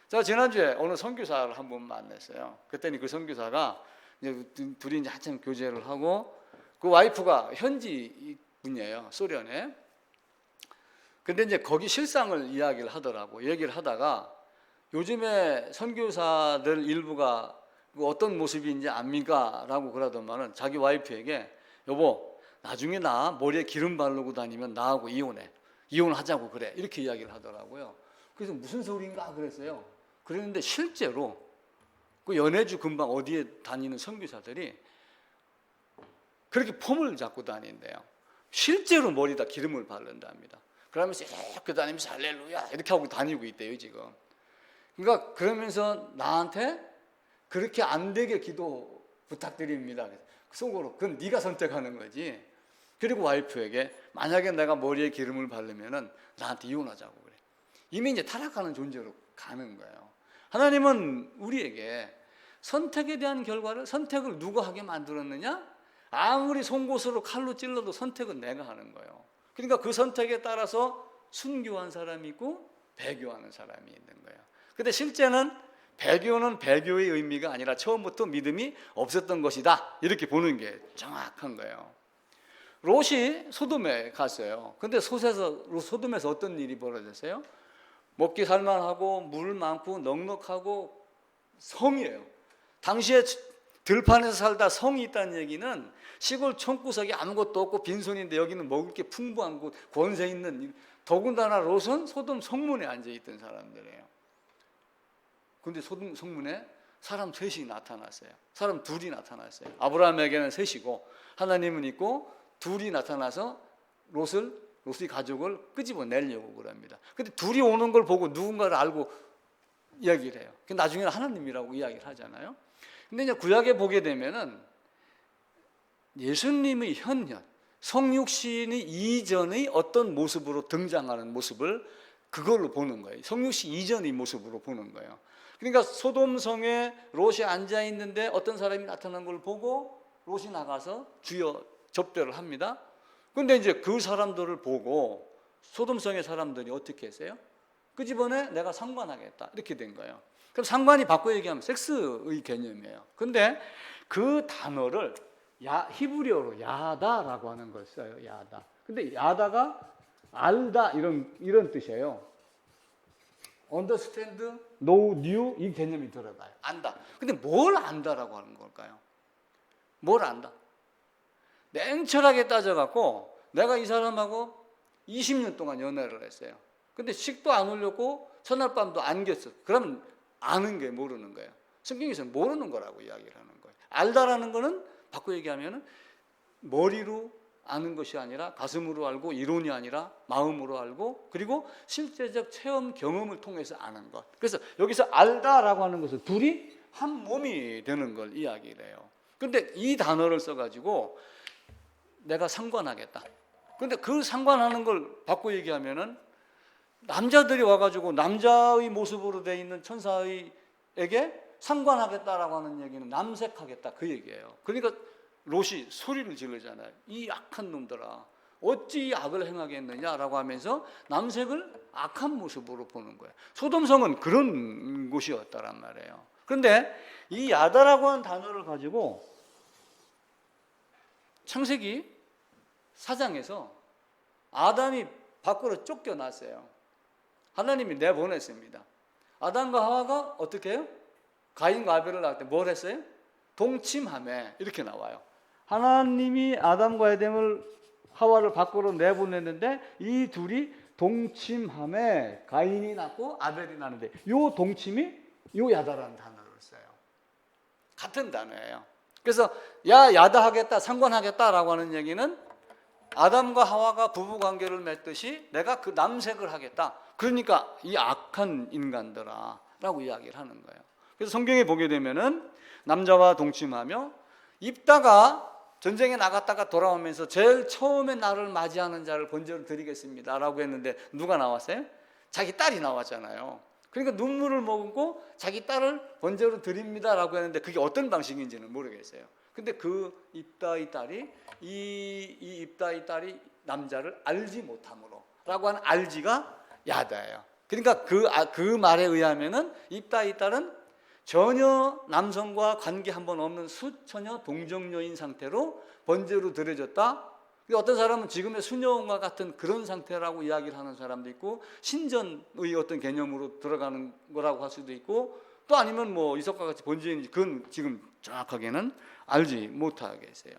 제가 지난주에 어느 선교사를 한 번 만났어요. 그때는 그 선교사가 이제 둘이 이제 한참 교제를 하고 그 와이프가 현지 분이에요. 소련에. 근데 이제 거기 실상을 이야기를 하더라고. 얘기를 하다가 요즘에 선교사들 일부가 어떤 모습인지 압니까? 라고 그러더만은 자기 와이프에게 여보 나중에 나 머리에 기름 바르고 다니면 나하고 이혼하자고 그래 이렇게 이야기를 하더라고요. 그래서 무슨 소리인가 그랬어요. 그랬는데 실제로 그 연해주 근방 어디에 다니는 선교사들이 그렇게 폼을 잡고 다닌대요. 실제로 머리에다 기름을 바른답니다. 그러면서 이렇게 다니면서 할렐루야 이렇게 하고 다니고 있대요 지금. 그러니까 그러면서 나한테 그렇게 안 되게 기도 부탁드립니다. 속으로 그건 네가 선택하는 거지. 그리고 와이프에게 만약에 내가 머리에 기름을 바르면은 나한테 이혼하자고 그래. 이미 이제 타락하는 존재로 가는 거예요. 하나님은 우리에게 선택에 대한 결과를 선택을 누가 하게 만들었느냐? 아무리 송곳으로 칼로 찔러도 선택은 내가 하는 거예요. 그러니까 그 선택에 따라서 순교한 사람이 있고 배교하는 사람이 있는 거예요. 근데 실제는 배교는 배교의 의미가 아니라 처음부터 믿음이 없었던 것이다 이렇게 보는 게 정확한 거예요. 롯이 소돔에 갔어요. 근데 소돔에서 어떤 일이 벌어졌어요? 먹기 살만하고 물 많고 넉넉하고 성이에요. 당시에 들판에서 살다 성이 있다는 얘기는 시골 촌구석에 아무것도 없고 빈손인데 여기는 먹을 게 풍부한 곳, 권세 있는, 더군다나 롯은 소돔 성문에 앉아있던 사람들이에요. 근데 소돔 성문에 사람 셋이 나타났어요. 사람 둘이 나타났어요. 아브라함에게는 셋이고 하나님은 있고 둘이 나타나서 롯의 가족을 끄집어내려고 그럽니다. 근데 둘이 오는 걸 보고 누군가를 알고 이야기를 해요. 나중에는 하나님이라고 이야기를 하잖아요. 근데 이제 구약에 보게 되면은 예수님의 현현, 성육신이 이전의 어떤 모습으로 등장하는 모습을 그걸로 보는 거예요. 성육신 이전의 모습으로 보는 거예요. 그러니까 소돔성에 롯이 앉아 있는데 어떤 사람이 나타난 걸 보고 롯이 나가서 주여 접대를 합니다. 근데 이제 그 사람들을 보고 소돔성의 사람들이 어떻게 했어요? 끄집어내 내가 상관하겠다 이렇게 된 거예요. 그럼 상관이 바꿔 얘기하면 섹스의 개념이에요. 근데 그 단어를 히브리어로 야다라고 하는 걸 써요. 야다. 근데 야다가 알다 이런 뜻이에요. understand, know, knew 이 개념이 들어가요. 안다. 근데 뭘 안다라고 하는 걸까요? 뭘 안다? 냉철하게 따져갖고 내가 이 사람하고 20년 동안 연애를 했어요. 근데 식도 안 올렸고 첫날밤도 안 겼어. 그러면 아는 게 모르는 거예요. 성경에서는 모르는 거라고 이야기를 하는 거예요. 알다라는 거는 바꿔 얘기하면 머리로 아는 것이 아니라 가슴으로 알고, 이론이 아니라 마음으로 알고, 그리고 실제적 체험 경험을 통해서 아는 것. 그래서 여기서 알다라고 하는 것은 둘이 한 몸이 되는 걸 이야기를 해요. 근데 이 단어를 써가지고 내가 상관하겠다. 근데 그 상관하는 걸 바꿔 얘기하면은 남자들이 와가지고 남자의 모습으로 돼 있는 천사에게 상관하겠다라고 하는 얘기는 남색하겠다 그 얘기예요. 그러니까 롯이 소리를 지르잖아요. 이 악한 놈들아, 어찌 악을 행하겠느냐라고 하면서 남색을 악한 모습으로 보는 거예요. 소돔성은 그런 곳이었다란 말이에요. 그런데 이 야다라고 하는 단어를 가지고 창세기 4장에서 아담이 밖으로 쫓겨났어요. 하나님이 내보냈습니다. 아담과 하와가 어떻게 해요? 가인과 아벨을 낳을 때 뭘 했어요? 동침하며 이렇게 나와요. 하나님이 아담과 에덴을 하와를 밖으로 내보냈는데 이 둘이 동침하며 가인이 낳고 아벨이 낳는데 요 동침이 요 야다라는 단어를 써요. 같은 단어예요. 그래서 야 야다하겠다 상관하겠다라고 하는 얘기는 아담과 하와가 부부 관계를 맺듯이 내가 그 남색을 하겠다. 그러니까 이 악한 인간들아라고 이야기를 하는 거예요. 그래서 성경에 보게 되면은 남자와 동침하며 입다가 전쟁에 나갔다가 돌아오면서 제일 처음에 나를 맞이하는 자를 번제로 드리겠습니다라고 했는데 누가 나왔어요? 자기 딸이 나왔잖아요. 그러니까 눈물을 머금고 자기 딸을 번제로 드립니다라고 했는데 그게 어떤 방식인지는 모르겠어요. 근데 그 입다의 딸이 이 입다의 딸이 남자를 알지 못함으로라고 하는 알지가 야다예요. 그러니까 그 말에 의하면은 입다의 딸은 전혀 남성과 관계 한번 없는 수처녀 동정녀인 상태로 번제로 드려졌다. 어떤 사람은 지금의 수녀와 같은 그런 상태라고 이야기를 하는 사람도 있고 신전의 어떤 개념으로 들어가는 거라고 할 수도 있고 또 아니면 뭐 이석과 같이 번제인지 그건 지금 정확하게는 알지 못하겠어요.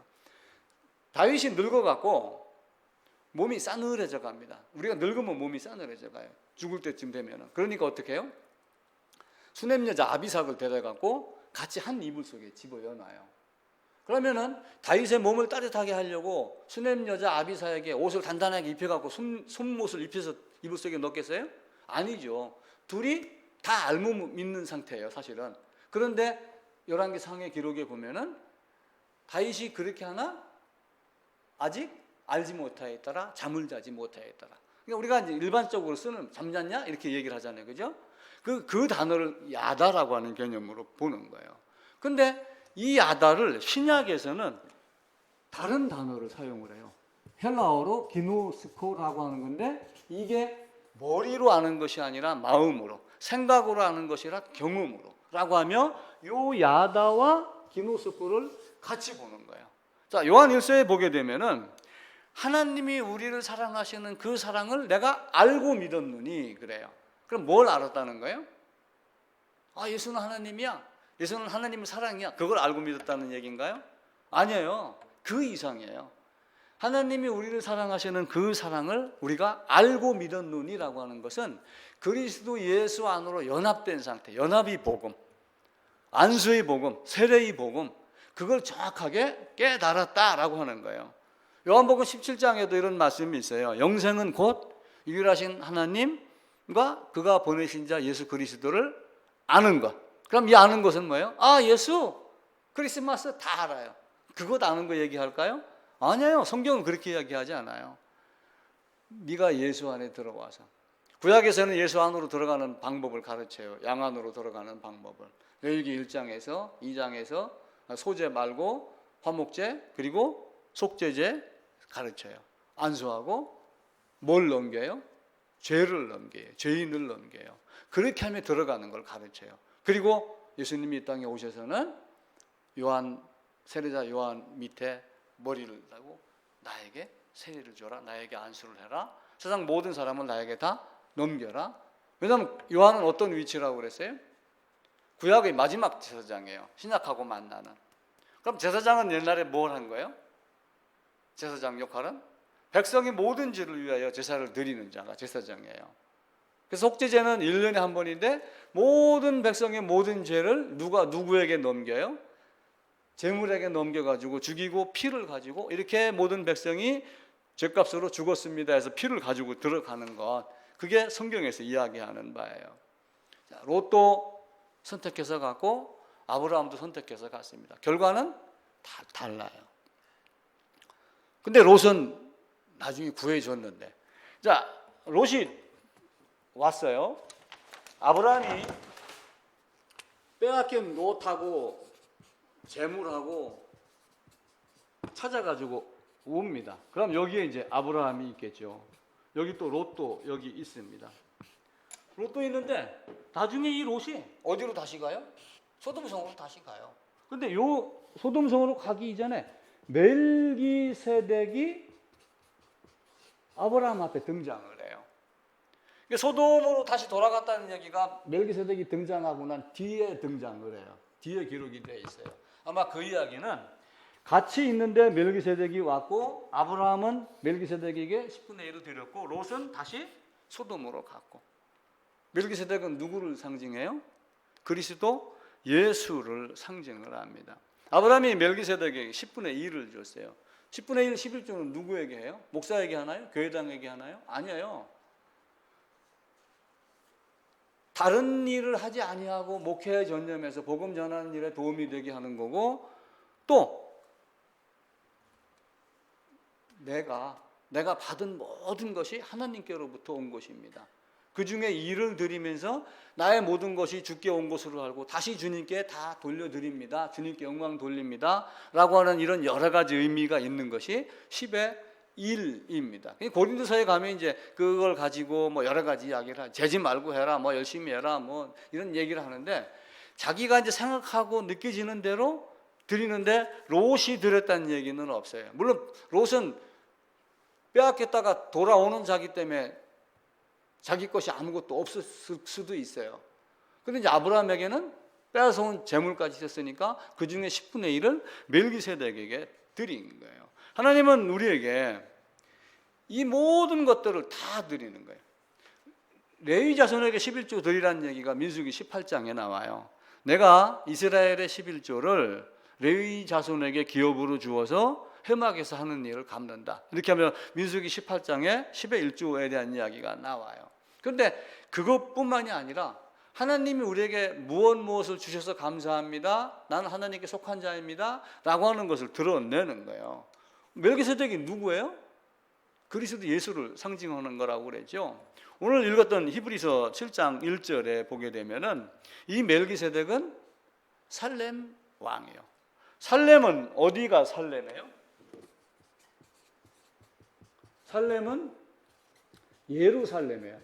다윗이 늙어갖고 몸이 싸늘해져 갑니다. 우리가 늙으면 몸이 싸늘해져 가요. 죽을 때쯤 되면은. 그러니까 어떻게 해요? 수냄 여자 아비삭을 데려갖고 같이 한 이불 속에 집어넣어 놔요. 그러면은 다윗의 몸을 따뜻하게 하려고 수냄 여자 아비삭에게 옷을 단단하게 입혀갖고 손못을 입혀서 이불 속에 넣겠어요? 아니죠. 둘이 다 알몸 있는 상태예요, 사실은. 그런데 열왕기상의 기록에 보면은 다윗이 그렇게 하나 아직 알지 못하였더라, 잠을 자지 못하였더라. 그러니까 우리가 이제 일반적으로 쓰는 잠잤냐 이렇게 얘기를 하잖아요, 그죠? 그 단어를 야다라고 하는 개념으로 보는 거예요. 근데 이 야다를 신약에서는 다른 단어를 사용을 해요. 헬라어로 기노스코라고 하는 건데 이게 머리로 아는 것이 아니라 마음으로, 생각으로 아는 것이라 경험으로라고 하며 요 야다와 기노스코를 같이 보는 거예요. 자, 요한 1서에 보게 되면은 하나님이 우리를 사랑하시는 그 사랑을 내가 알고 믿었느니 그래요. 그럼 뭘 알았다는 거예요? 아, 예수는 하나님이야. 예수는 하나님의 사랑이야. 그걸 알고 믿었다는 얘기인가요? 아니에요. 그 이상이에요. 하나님이 우리를 사랑하시는 그 사랑을 우리가 알고 믿었느니라고 하는 것은 그리스도 예수 안으로 연합된 상태, 연합의 복음, 안수의 복음, 세례의 복음, 그걸 정확하게 깨달았다라고 하는 거예요. 요한복음 17장에도 이런 말씀이 있어요. 영생은 곧 유일하신 하나님과 그가 보내신 자 예수 그리스도를 아는 것. 그럼 이 아는 것은 뭐예요? 아, 예수 크리스마스 다 알아요. 그것 아는 거 얘기할까요? 아니에요. 성경은 그렇게 이야기하지 않아요. 네가 예수 안에 들어와서. 구약에서는 예수 안으로 들어가는 방법을 가르쳐요. 양 안으로 들어가는 방법을. 레위기 1장에서 2장에서 소제 말고 화목제 그리고 속죄제 가르쳐요. 안수하고 뭘 넘겨요? 죄를 넘겨요. 죄인을 넘겨요. 그렇게 하면 들어가는 걸 가르쳐요. 그리고 예수님이 이 땅에 오셔서는 요한 세례자 요한 밑에 머리를 대고 나에게 세례를 줘라. 나에게 안수를 해라. 세상 모든 사람을 나에게 다 넘겨라. 왜냐하면 요한은 어떤 위치라고 그랬어요? 구약의 마지막 제사장이에요. 신약하고 만나는. 그럼 제사장은 옛날에 뭘 한 거예요? 제사장 역할은 백성의 모든 죄를 위하여 제사를 드리는 자가 제사장이에요. 그래서 속죄제는 1년에 한 번인데 모든 백성의 모든 죄를 누구에게 넘겨요? 제물에게 넘겨가지고 죽이고 피를 가지고 이렇게 모든 백성이 죄값으로 죽었습니다 해서 피를 가지고 들어가는 것, 그게 성경에서 이야기하는 바예요. 자, 롯도 선택해서 갔고 아브라함도 선택해서 갔습니다. 결과는 다 달라요. 근데 롯은 나중에 구해줬는데, 자, 롯이 왔어요. 아브라함이 빼앗긴 롯하고 재물하고 찾아가지고 옵니다. 그럼 여기에 이제 아브라함이 있겠죠. 여기 또 롯도 여기 있습니다. 롯도 있는데 나중에 이 롯이 어디로 다시 가요? 소돔성으로 다시 가요. 근데 요 소돔성으로 가기 이전에 멜기세덱이 아브라함 앞에 등장을 해요. 소돔으로 다시 돌아갔다는 얘기가 멜기세덱이 등장하고 난 뒤에 등장을 해요. 뒤에 기록이 되어 있어요. 아마 그 이야기는 같이 있는데 멜기세덱이 왔고 아브라함은 멜기세덱에게 10분의 1을 드렸고 롯은 다시 소돔으로 갔고. 멜기세덱은 누구를 상징해요? 그리스도 예수를 상징을 합니다. 아브라함이 멜기세덱에게 10분의 1을 줬어요. 10분의 1, 11조는 누구에게 해요? 목사에게 하나요? 교회당에게 하나요? 아니에요. 다른 일을 하지 아니하고 목회에 전념해서 복음 전하는 일에 도움이 되게 하는 거고, 또 내가 받은 모든 것이 하나님께로부터 온 것입니다. 그 중에 일을 드리면서 나의 모든 것이 주께 온 것으로 알고 다시 주님께 다 돌려드립니다. 주님께 영광 돌립니다. 라고 하는 이런 여러 가지 의미가 있는 것이 10의 1입니다. 고린도서에 가면 이제 그걸 가지고 뭐 여러 가지 이야기를 하죠. 재지 말고 해라, 뭐 열심히 해라, 뭐 이런 얘기를 하는데 자기가 이제 생각하고 느껴지는 대로 드리는데 롯이 드렸다는 얘기는 없어요. 물론 롯은 빼앗겼다가 돌아오는 자기 때문에 자기 것이 아무것도 없을 수도 있어요. 그런데 이제 아브라함에게는 빼앗아온 재물까지 있었으니까 그 중에 10분의 1을 멜기세덱에게 드린 거예요. 하나님은 우리에게 이 모든 것들을 다 드리는 거예요. 레위 자손에게 11조 드리라는 얘기가 민수기 18장에 나와요. 내가 이스라엘의 11조를 레위 자손에게 기업으로 주어서 회막에서 하는 일을 갚는다. 이렇게 하면 민수기 18장에 10의 1조에 대한 이야기가 나와요. 그런데 그것뿐만이 아니라 하나님이 우리에게 무엇을 주셔서 감사합니다. 나는 하나님께 속한 자입니다. 라고 하는 것을 드러내는 거예요. 멜기세덱이 누구예요? 그리스도 예수를 상징하는 거라고 그랬죠. 오늘 읽었던 히브리서 7장 1절에 보게 되면은 이 멜기세덱은 살렘 왕이에요. 살렘은 어디가 살렘이에요? 살렘은 예루살렘이에요.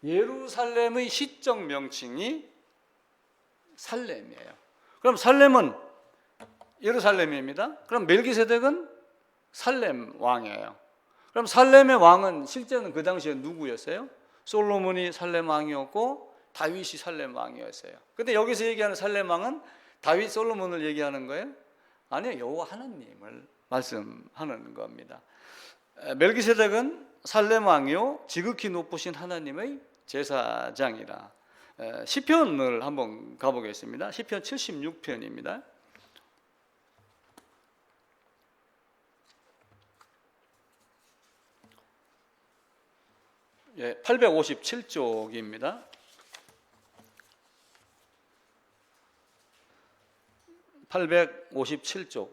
예루살렘의 시적 명칭이 살렘이에요. 그럼 살렘은 예루살렘입니다. 그럼 멜기세덱은 살렘 왕이에요. 그럼 살렘의 왕은 실제는 그 당시에 누구였어요? 솔로몬이 살렘 왕이었고 다윗이 살렘 왕이었어요. 근데 여기서 얘기하는 살렘 왕은 다윗, 솔로몬을 얘기하는 거예요? 아니요, 여호와 하나님을 말씀하는 겁니다. 멜기세덱은 살렘 왕이요 지극히 높으신 하나님의 제사장이라. 시편을 한번 가보겠습니다. 시편 76편입니다. 857쪽입니다. 857쪽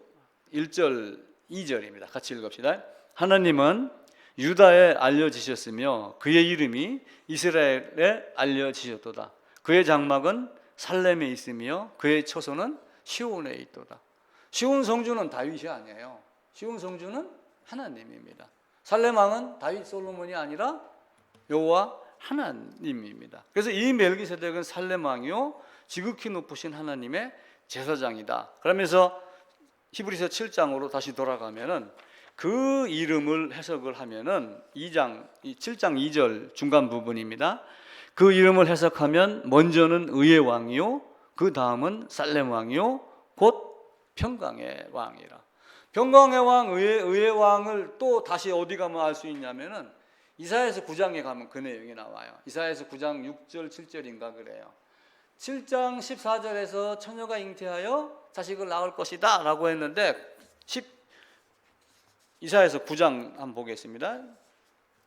1절 2절입니다. 같이 읽읍시다. 하나님은 유다에 알려지셨으며 그의 이름이 이스라엘에 알려지셨도다. 그의 장막은 살렘에 있으며 그의 처소는 시온에 있도다. 시온 성주는 다윗이 아니에요. 시온 성주는 하나님입니다. 살렘 왕은 다윗, 솔로몬이 아니라 여호와 하나님입니다. 그래서 이 멜기세덱은 살렘 왕이요 지극히 높으신 하나님의 제사장이다. 그러면서 히브리서 7장으로 다시 돌아가면은 그 이름을 해석을 하면은 7장 2절 중간 부분입니다. 그 이름을 해석하면 먼저는 의의 왕이요 그 다음은 살렘 왕이요 곧 평강의 왕이라. 평강의 왕, 의의 왕을 또 다시 어디 가면 알 수 있냐면은 이사야서 9장에 가면 그 내용이 나와요. 이사야서 9장 6절 7절인가 그래요. 7장 14절에서 처녀가 잉태하여 자식을 낳을 것이다 라고 했는데 이사야서 9장 한번 보겠습니다.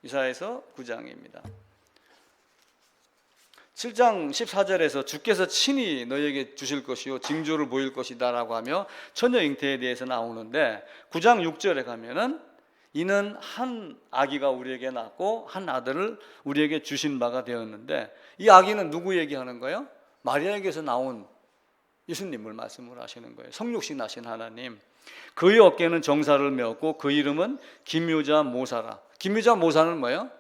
이사야서 9장입니다. 7장 14절에서 주께서 친히 너에게 주실 것이요 징조를 보일 것이다 라고 하며 처녀 잉태에 대해서 나오는데 9장 6절에 가면은 이는 한 아기가 우리에게 낳고 한 아들을 우리에게 주신 바가 되었는데 이 아기는 누구 얘기하는 거예요? 마리아에게서 나온 예수님을 말씀을 하시는 거예요. 성육신 하신 하나님. 그의 어깨는 정사를 메었고 그 이름은 기묘자 모사라. 기묘자 모사는 뭐예요?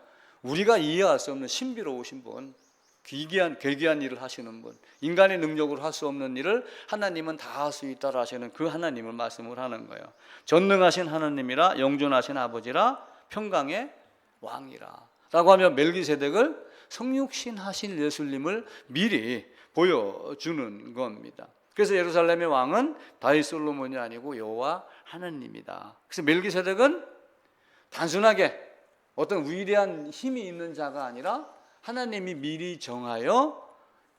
우리가 이해할 수 없는 신비로우신 분, 괴기한 일을 하시는 분, 인간의 능력으로 할 수 없는 일을 하나님은 다 할 수 있다라 하시는 그 하나님을 말씀을 하는 거예요. 전능하신 하나님이라 영존하신 아버지라 평강의 왕이라 라고 하면 멜기세덱을 성육신 하신 예수님을 미리 보여주는 겁니다. 그래서 예루살렘의 왕은 다윗 솔로몬이 아니고 여호와 하나님이다. 그래서 멜기세덱은 단순하게 어떤 위대한 힘이 있는 자가 아니라 하나님이 미리 정하여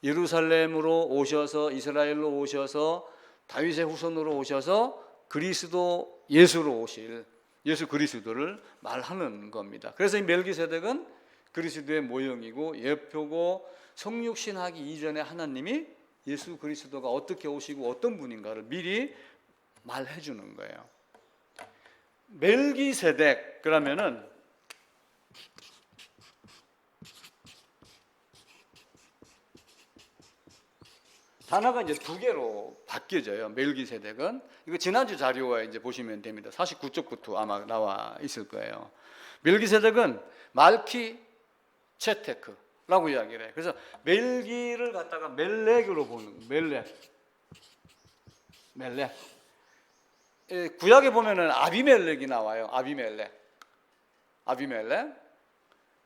예루살렘으로 오셔서 이스라엘로 오셔서 다윗의 후손으로 오셔서 그리스도 예수로 오실 예수 그리스도를 말하는 겁니다. 그래서 이 멜기세덱은 그리스도의 모형이고 예표고 성육신하기 이전에 하나님이 예수 그리스도가 어떻게 오시고 어떤 분인가를 미리 말해 주는 거예요. 멜기세덱 그러면은 단어가 이제 두 개로 바뀌어져요. 멜기세덱은 이거 지난주 자료에 이제 보시면 됩니다. 49쪽부터 아마 나와 있을 거예요. 멜기세덱은 말키 체테크라고 이야기를 해요. 그래서 멜기를 갖다가 멜렉으로 보는 멜렉. 구약에 보면은 아비멜렉이 나와요. 아비멜렉.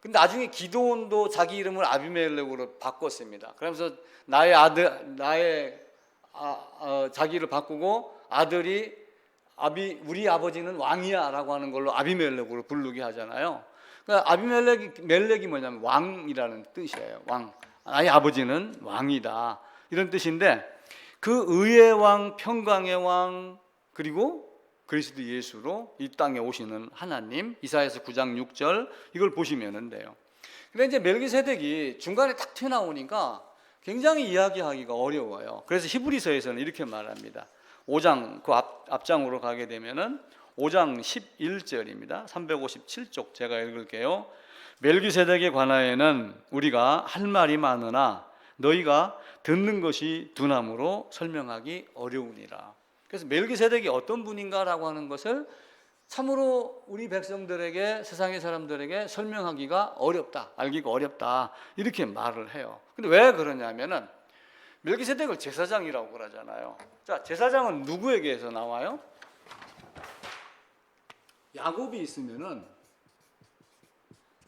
근데 나중에 기드온도 자기 이름을 아비멜렉으로 바꿨습니다. 그러면서 자기를 바꾸고 아들이 우리 아버지는 왕이야라고 하는 걸로 아비멜렉으로 부르게 하잖아요. 그러니까 멜렉이 뭐냐면 왕이라는 뜻이에요. 왕. 나의 아버지는 왕이다. 이런 뜻인데 그 의의 왕, 평강의 왕, 그리고 그리스도 예수로 이 땅에 오시는 하나님, 이사야서 9장 6절 이걸 보시면 돼요. 근데 이제 멜기세덱이 중간에 딱 튀어나오니까 굉장히 이야기하기가 어려워요. 그래서 히브리서에서는 이렇게 말합니다. 5장 그 앞장으로 가게 되면은 5장 11절입니다. 357쪽 제가 읽을게요. 멜기세덱에 관하여는 우리가 할 말이 많으나 너희가 듣는 것이 둔함으로 설명하기 어려우니라. 그래서 멜기세덱이 어떤 분인가라고 하는 것을 참으로 우리 백성들에게 세상의 사람들에게 설명하기가 어렵다, 알기가 어렵다 이렇게 말을 해요. 근데 왜 그러냐면은 멜기세덱을 제사장이라고 그러잖아요. 자, 제사장은 누구에게서 나와요? 야곱이 있으면은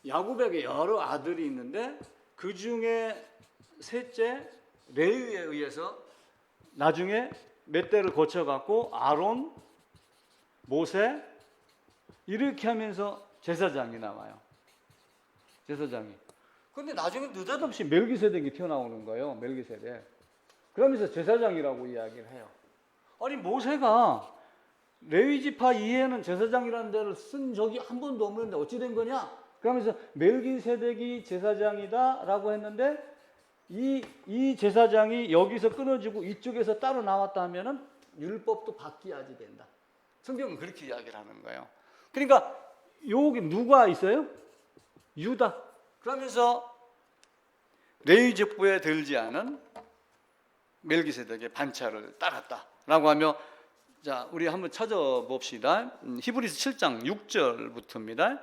야곱에게 여러 아들이 있는데 그 중에 셋째 레위에 의해서 나중에 몇 대를 거쳐갖고 아론, 모세 이렇게 하면서 제사장이 나와요. 제사장이. 그런데 나중에 느닷없이 멜기세덱이 튀어나오는 거예요. 멜기세덱. 그러면서 제사장이라고 이야기를 해요. 아니 모세가 레위지파 이해는 제사장이라는 데를 쓴 적이 한 번도 없는데 어찌 된 거냐? 그러면서 멜기세덱이 제사장이다라고 했는데 이 제사장이 여기서 끊어지고 이쪽에서 따로 나왔다 하면은 율법도 바뀌어야지 된다. 성경은 그렇게 이야기를 하는 거예요. 그러니까 여기 누가 있어요? 유다. 그러면서 레위족부에 들지 않은 멜기세덱의 반차를 따랐다라고 하며 자, 우리 한번 찾아봅시다. 히브리서 7장 6절부터입니다.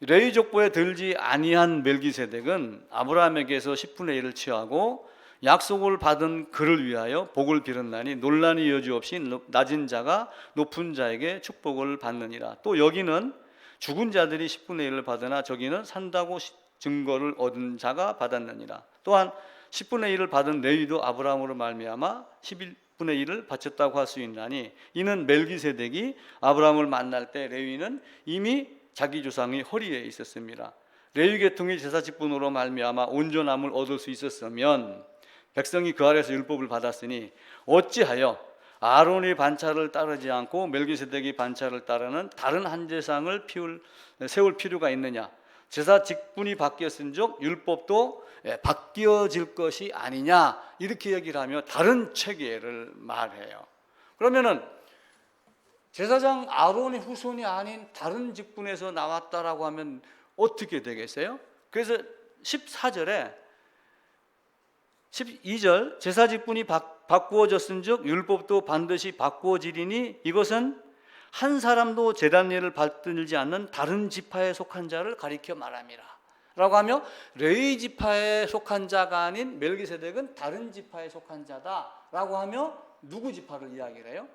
레위족보에 들지 아니한 멜기세덱은 아브라함에게서 10분의 1을 취하고 약속을 받은 그를 위하여 복을 빌었나니 논란이 여지없이 낮은 자가 높은 자에게 축복을 받느니라. 또 여기는 죽은 자들이 10분의 1을 받으나 저기는 산다고 증거를 얻은 자가 받았느니라. 또한 10분의 1을 받은 레위도 아브라함으로 말미암아 11분의 10분의 1을 바쳤다고 할 수 있나니 이는 멜기세덱이 아브라함을 만날 때 레위는 이미 자기 조상의 허리에 있었습니다. 레위 계통의 제사 직분으로 말미암아 온전함을 얻을 수 있었으면 백성이 그 아래서 율법을 받았으니 어찌하여 아론의 반차를 따르지 않고 멜기세덱의 반차를 따르는 다른 한 제사장을 세울 필요가 있느냐? 제사 직분이 바뀌었은즉 율법도 바뀌어질 것이 아니냐, 이렇게 얘기를 하며 다른 체계를 말해요. 그러면은 제사장 아론의 후손이 아닌 다른 직분에서 나왔다라고 하면 어떻게 되겠어요? 그래서 14절에 12절 제사 직분이 바꾸어졌은즉 율법도 반드시 바꾸어지리니 이것은 한 사람도 제단 예를 받들지 않는 다른 지파에 속한 자를 가리켜 말함이라 라고 하며 레위 지파에 속한 자가 아닌 멜기세덱은 다른 지파에 속한 자다 라고 하며 누구 지파를 이야기를 해요?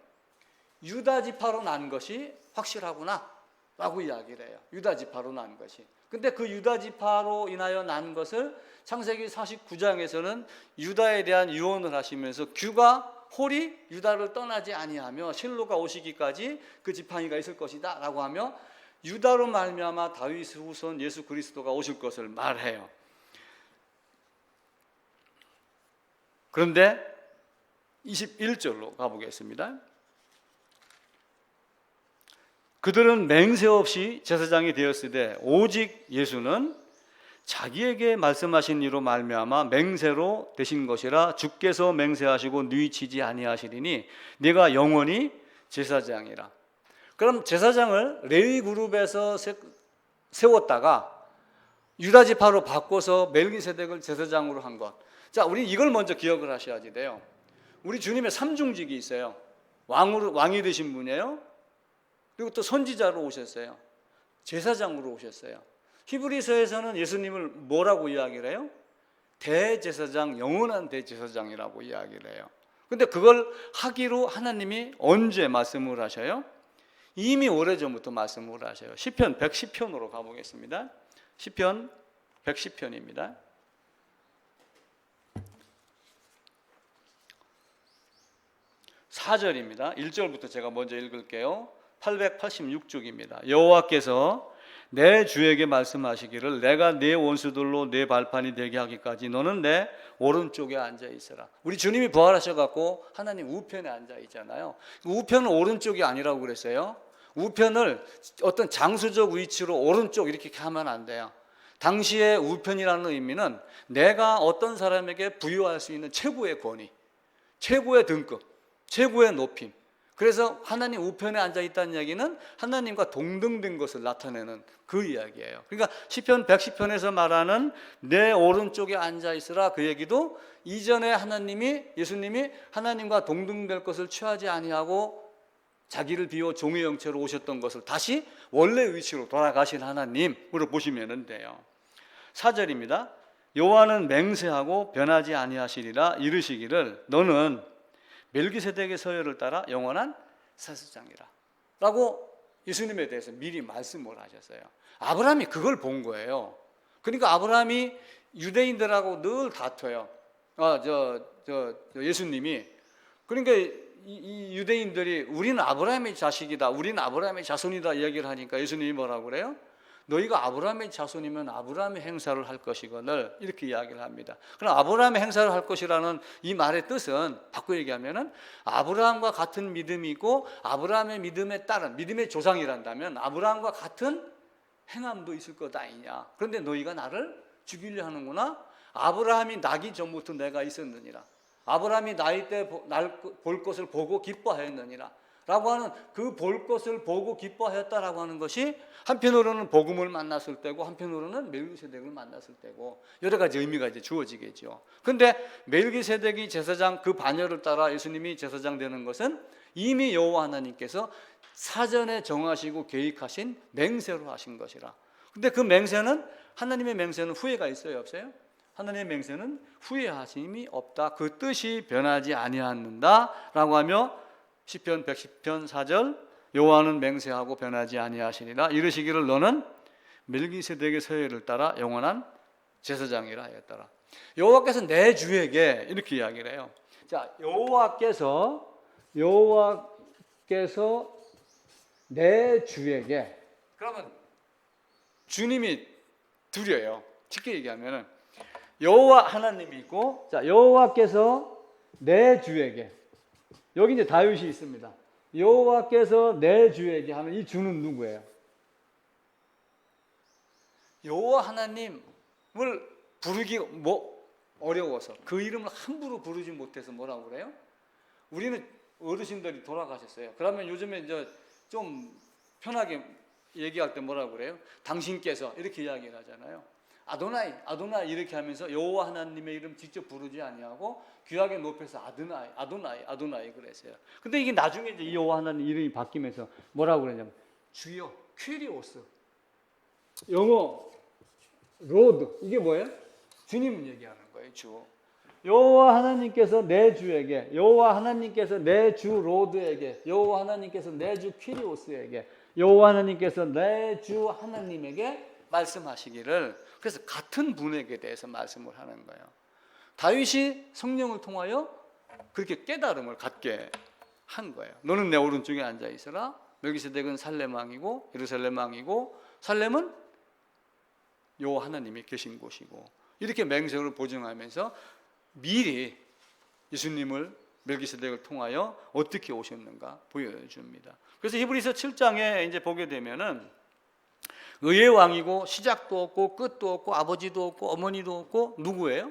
유다 지파로 난 것이 확실하구나 라고 이야기를 해요. 유다 지파로 난 것이. 근데 그 유다 지파로 인하여 난 것을 창세기 49장에서는 유다에 대한 유언을 하시면서 규가 홀이 유다를 떠나지 아니하며 실로가 오시기까지 그 지팡이가 있을 것이다 라고 하며 유다로 말미암아 다윗 후손 예수 그리스도가 오실 것을 말해요. 그런데 21절로 가보겠습니다. 그들은 맹세 없이 제사장이 되었으되 오직 예수는 자기에게 말씀하신 이로 말미암아 맹세로 되신 것이라 주께서 맹세하시고 누이치지 아니하시리니 네가 영원히 제사장이라. 그럼 제사장을 레위 그룹에서 세웠다가 유다 지파로 바꿔서 멜기세덱을 제사장으로 한 것. 자, 우리 이걸 먼저 기억을 하셔야지 돼요. 우리 주님의 삼중직이 있어요. 왕이 되신 분이에요. 그리고 또 선지자로 오셨어요. 제사장으로 오셨어요. 히브리서에서는 예수님을 뭐라고 이야기를 해요? 대제사장, 영원한 대제사장이라고 이야기를 해요. 근데 그걸 하기로 하나님이 언제 말씀을 하셔요? 이미 오래전부터 말씀을 하셔요. 시편 110편으로 가보겠습니다. 시편 110편입니다. 4절입니다. 1절부터 제가 먼저 읽을게요. 886쪽입니다. 여호와께서 내 주에게 말씀하시기를 내가 네 원수들로 네 발판이 되게 하기까지 너는 내 오른쪽에 앉아 있어라. 우리 주님이 부활하셔갖고 하나님 우편에 앉아 있잖아요. 우편은 오른쪽이 아니라고 그랬어요. 우편을 어떤 장수적 위치로 오른쪽 이렇게 하면 안 돼요. 당시의 우편이라는 의미는 내가 어떤 사람에게 부여할 수 있는 최고의 권위, 최고의 등급, 최고의 높임. 그래서 하나님 우편에 앉아 있다는 이야기는 하나님과 동등된 것을 나타내는 그 이야기예요. 그러니까 시편 110편에서 말하는 내 오른쪽에 앉아 있으라, 그 얘기도 이전에 예수님이 하나님과 동등될 것을 취하지 아니하고 자기를 비워 종의 형체로 오셨던 것을 다시 원래 위치로 돌아가신 하나님으로 보시면 돼요. 4절입니다. 여호와는 맹세하고 변하지 아니하시리라 이르시기를 너는 멜기세덱의 서열을 따라 영원한 제사장이라 라고 예수님에 대해서 미리 말씀을 하셨어요. 아브라함이 그걸 본 거예요. 그러니까 아브라함이 유대인들하고 늘 다퉈요. 예수님이. 그러니까 이 유대인들이 우리는 아브라함의 자식이다, 우리는 아브라함의 자손이다 이야기를 하니까 예수님이 뭐라고 그래요? 너희가 아브라함의 자손이면 아브라함의 행사를 할 것이거늘, 이렇게 이야기를 합니다. 그럼 아브라함의 행사를 할 것이라는 이 말의 뜻은 바꿔 얘기하면은 아브라함과 같은 믿음이 있고 아브라함의 믿음에 따른 믿음의 조상이란다면 아브라함과 같은 행함도 있을 것 아니냐. 그런데 너희가 나를 죽이려 하는구나. 아브라함이 나기 전부터 내가 있었느니라. 아브라함이 나이 때 볼 것을 보고 기뻐하였느니라 라고 하는 그 볼 것을 보고 기뻐하였다라고 하는 것이 한편으로는 복음을 만났을 때고 한편으로는 멜기세덱을 만났을 때고 여러 가지 의미가 이제 주어지겠죠. 그런데 멜기세덱이 제사장 그 반열을 따라 예수님이 제사장 되는 것은 이미 여호와 하나님께서 사전에 정하시고 계획하신 맹세로 하신 것이라. 근데 그 맹세는, 하나님의 맹세는 후회가 있어요, 없어요? 하나님의 맹세는 후회하심이 없다. 그 뜻이 변하지 아니하는다라고 하며 시편 110편 4절 여호와는 맹세하고 변하지 아니하시니라 이르시기를 너는 멜기세덱의 서열을 따라 영원한 제사장이라 하였더라. 여호와께서 내 주에게 이렇게 이야기를 해요. 자, 여호와께서 내 주에게, 그러면 주님이 둘이에요. 쉽게 얘기하면은 여호와 하나님이 있고, 자, 여호와께서 내 주에게, 여기 이제 다윗이 있습니다. 여호와께서 내 주에게 하면 이 주는 누구예요? 여호와 하나님을 부르기 어려워서 그 이름을 함부로 부르지 못해서 뭐라고 그래요? 우리는 어르신들이 돌아가셨어요. 그러면 요즘에 이제 좀 편하게 얘기할 때 뭐라고 그래요? 당신께서 이렇게 이야기를 하잖아요. 아도나이, 아도나이 이렇게 하면서 여호와 하나님의 이름 직접 부르지 아니하고 귀하게 높여서 아도나이, 아도나이, 아도나이 그랬어요. 근데 이게 나중에 이제 여호와 하나님 이름이 바뀌면서 뭐라고 그러냐면 주여, 퀴리오스. 영어 로드, 이게 뭐예요? 주님 얘기하는 거예요. 주. 여호와 하나님께서 내 주에게, 여호와 하나님께서 내 주 로드에게, 여호와 하나님께서 내 주 퀴리오스에게, 여호와 하나님께서 내 주 하나님에게 말씀하시기를, 그래서 같은 분에게 대해서 말씀을 하는 거예요. 다윗이 성령을 통하여 그렇게 깨달음을 갖게 한 거예요. 너는 내 오른쪽에 앉아 있으라. 멜기세덱은 살렘 왕이고 예루살렘 왕이고, 살렘은 여호와 하나님이 계신 곳이고, 이렇게 맹세를 보증하면서 미리 예수님을 멜기세덱을 통하여 어떻게 오셨는가 보여줍니다. 그래서 히브리서 7장에 이제 보게 되면은 의의 왕이고 시작도 없고 끝도 없고 아버지도 없고 어머니도 없고 누구예요?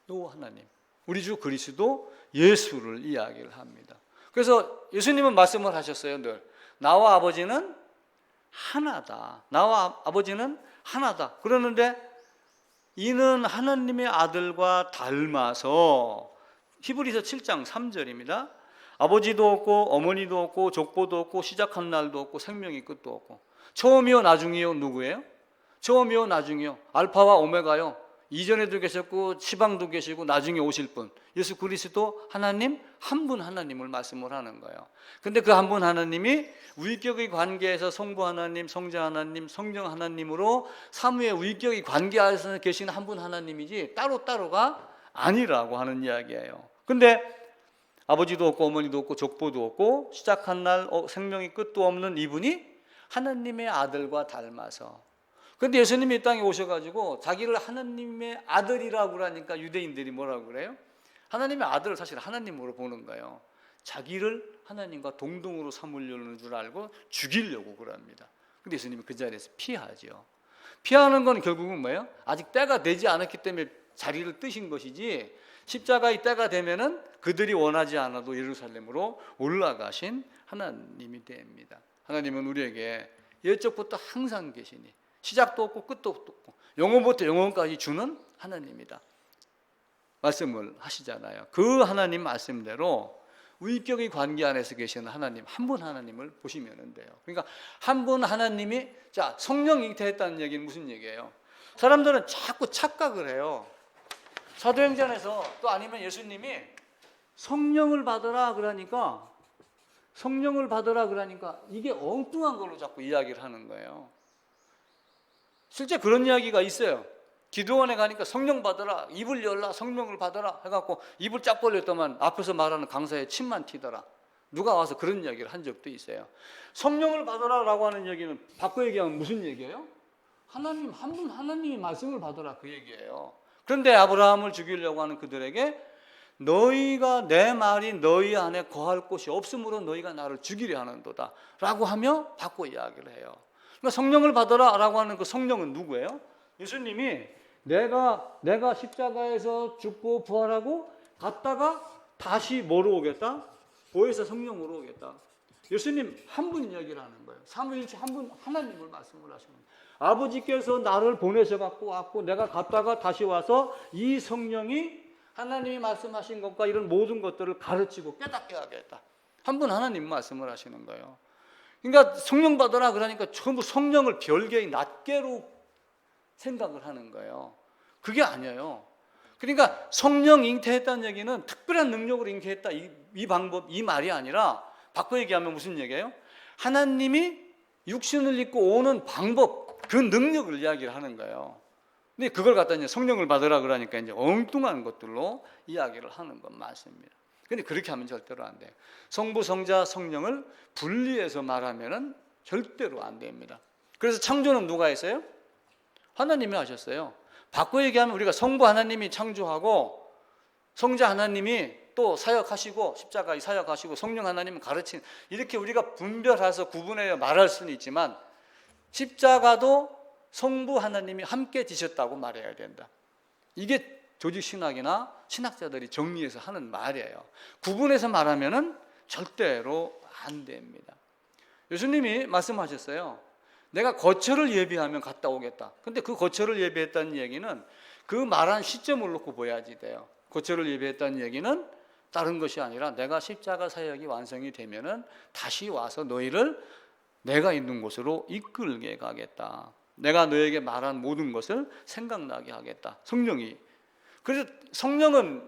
여호와 하나님, 우리 주 그리스도 예수를 이야기를 합니다. 그래서 예수님은 말씀을 하셨어요. 늘 나와 아버지는 하나다. 나와 아버지는 하나다. 그러는데 이는 하나님의 아들과 닮아서, 히브리서 7장 3절입니다. 아버지도 없고 어머니도 없고 족보도 없고 시작한 날도 없고 생명이 끝도 없고, 처음이요 나중이요 누구예요? 처음이요 나중이요, 알파와 오메가요, 이전에도 계셨고 시방도 계시고 나중에 오실 분, 예수 그리스도 하나님 한 분 하나님을 말씀을 하는 거예요. 근데 그 한 분 하나님이 위격의 관계에서 성부 하나님, 성자 하나님, 성령 하나님으로 삼위의 위격의 관계에서 계신 한 분 하나님이지 따로따로가 아니라고 하는 이야기예요. 근데 아버지도 없고 어머니도 없고 족보도 없고 시작한 날 생명이 끝도 없는 이분이 하나님의 아들과 닮아서, 근데 예수님이 이 땅에 오셔가지고 자기를 하나님의 아들이라고 그러니까 유대인들이 뭐라고 그래요? 하나님의 아들을 사실 하나님으로 보는 거예요. 자기를 하나님과 동등으로 삼으려는 줄 알고 죽이려고 그럽니다. 근데 예수님이 그 자리에서 피하죠. 피하는 건 결국은 뭐예요? 아직 때가 되지 않았기 때문에 자리를 뜨신 것이지, 십자가의 때가 되면은 그들이 원하지 않아도 예루살렘으로 올라가신 하나님이 됩니다. 하나님은 우리에게 옛적부터 항상 계시니 시작도 없고 끝도 없고 영원부터 영원까지 주는 하나님이다 말씀을 하시잖아요. 그 하나님 말씀대로 위격의 관계 안에서 계시는 하나님, 한 분 하나님을 보시면 돼요. 그러니까 한 분 하나님이, 자, 성령 잉태했다는 얘기는 무슨 얘기예요? 사람들은 자꾸 착각을 해요. 사도행전에서 또 아니면 예수님이 성령을 받으라 그러니까, 성령을 받으라 그러니까 이게 엉뚱한 걸로 자꾸 이야기를 하는 거예요. 실제 그런 이야기가 있어요. 기도원에 가니까 성령 받으라, 입을 열라, 성령을 받으라 해갖고 입을 쫙 벌렸더만 앞에서 말하는 강사의 침만 튀더라. 누가 와서 그런 이야기를 한 적도 있어요. 성령을 받으라라고 하는 얘기는 바꿔 얘기하면 무슨 얘기예요? 하나님 한 분 하나님이 말씀을 받으라 그 얘기예요. 그런데 아브라함을 죽이려고 하는 그들에게 너희가 내 말이 너희 안에 거할 곳이 없으므로 너희가 나를 죽이려 하는도다 라고 하며 바꿔 이야기를 해요. 그러니까 성령을 받으라 라고 하는 그 성령은 누구예요? 예수님이 내가 십자가에서 죽고 부활하고 갔다가 다시 뭐로 오겠다? 보혜사 성령으로 오겠다. 예수님 한 분 이야기를 하는 거예요. 삼위일체 한 분 하나님을 말씀을 하시는 거예요. 아버지께서 나를 보내셔 갖고 왔고 내가 갔다가 다시 와서 이 성령이 하나님이 말씀하신 것과 이런 모든 것들을 가르치고 깨닫게 하겠다. 한 분 하나님 말씀을 하시는 거예요. 그러니까 성령 받으라 그러니까 전부 성령을 별개의 낱개로 생각을 하는 거예요. 그게 아니에요. 그러니까 성령 잉태했다는 얘기는 특별한 능력으로 잉태했다 이 방법, 이 말이 아니라 바꿔 얘기하면 무슨 얘기예요? 하나님이 육신을 입고 오는 방법, 그 능력을 이야기를 하는 거예요. 근데 그걸 갖다 이제 성령을 받으라 그러니까 이제 엉뚱한 것들로 이야기를 하는 건 맞습니다. 근데 그렇게 하면 절대로 안 돼요. 성부, 성자, 성령을 분리해서 말하면은 절대로 안 됩니다. 그래서 창조는 누가 했어요? 하나님이 하셨어요. 바꿔 얘기하면 우리가 성부 하나님이 창조하고 성자 하나님이 또 사역하시고 십자가에 사역하시고 성령 하나님은 가르치는, 이렇게 우리가 분별해서 구분해서 말할 수는 있지만 십자가도 성부 하나님이 함께 지셨다고 말해야 된다. 이게 조직 신학이나 신학자들이 정리해서 하는 말이에요. 구분해서 말하면은 절대로 안 됩니다. 예수님이 말씀하셨어요. 내가 거처를 예비하면 갔다 오겠다. 근데 그 거처를 예비했다는 얘기는 그 말한 시점을 놓고 봐야지 돼요. 거처를 예비했다는 얘기는 다른 것이 아니라 내가 십자가 사역이 완성이 되면은 다시 와서 너희를 내가 있는 곳으로 이끌게 가겠다. 내가 너에게 말한 모든 것을 생각나게 하겠다. 성령이. 그래서 성령은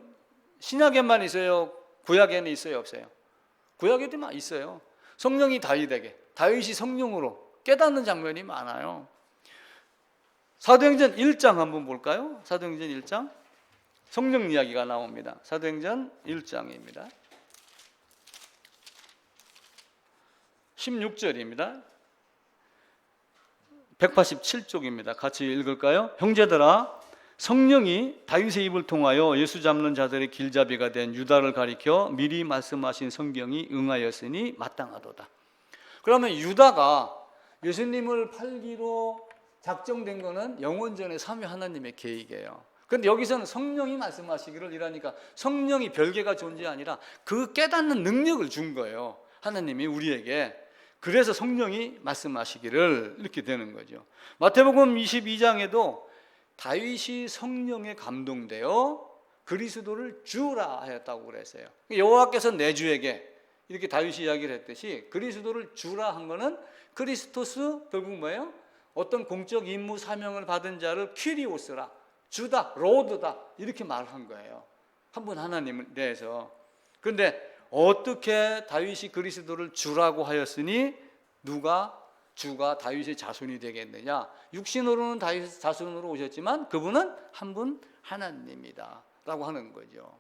신약에만 있어요? 구약에는 있어요? 없어요? 구약에도 있어요. 성령이 다윗이 성령으로 깨닫는 장면이 많아요. 사도행전 1장 한번 볼까요? 사도행전 1장 성령 이야기가 나옵니다. 사도행전 1장입니다. 16절입니다. 187쪽입니다. 같이 읽을까요? 형제들아, 성령이 다윗의 입을 통하여 예수 잡는 자들의 길잡이가 된 유다를 가리켜 미리 말씀하신 성경이 응하였으니 마땅하도다. 그러면 유다가 예수님을 팔기로 작정된 거는 영원전의 삼위 하나님의 계획이에요. 그런데 여기서는 성령이 말씀하시기를 이러니까 성령이 별개가 존재 아니라 그 깨닫는 능력을 준 거예요. 하나님이 우리에게. 그래서 성령이 말씀하시기를 이렇게 되는 거죠. 마태복음 22장에도 다윗이 성령에 감동되어 그리스도를 주라 하였다고 그랬어요. 여호와께서 내 주에게, 이렇게 다윗이 이야기를 했듯이 그리스도를 주라 한 거는 크리스토스, 결국 뭐예요? 어떤 공적 임무 사명을 받은 자를 퀴리오스라, 주다, 로드다, 이렇게 말한 거예요. 한 분 하나님에 대해서. 그런데 어떻게 다윗이 그리스도를 주라고 하였으니 주가 다윗의 자손이 되겠느냐? 육신으로는 다윗의 자손으로 오셨지만 그분은 한 분 하나님이다 라고 하는 거죠.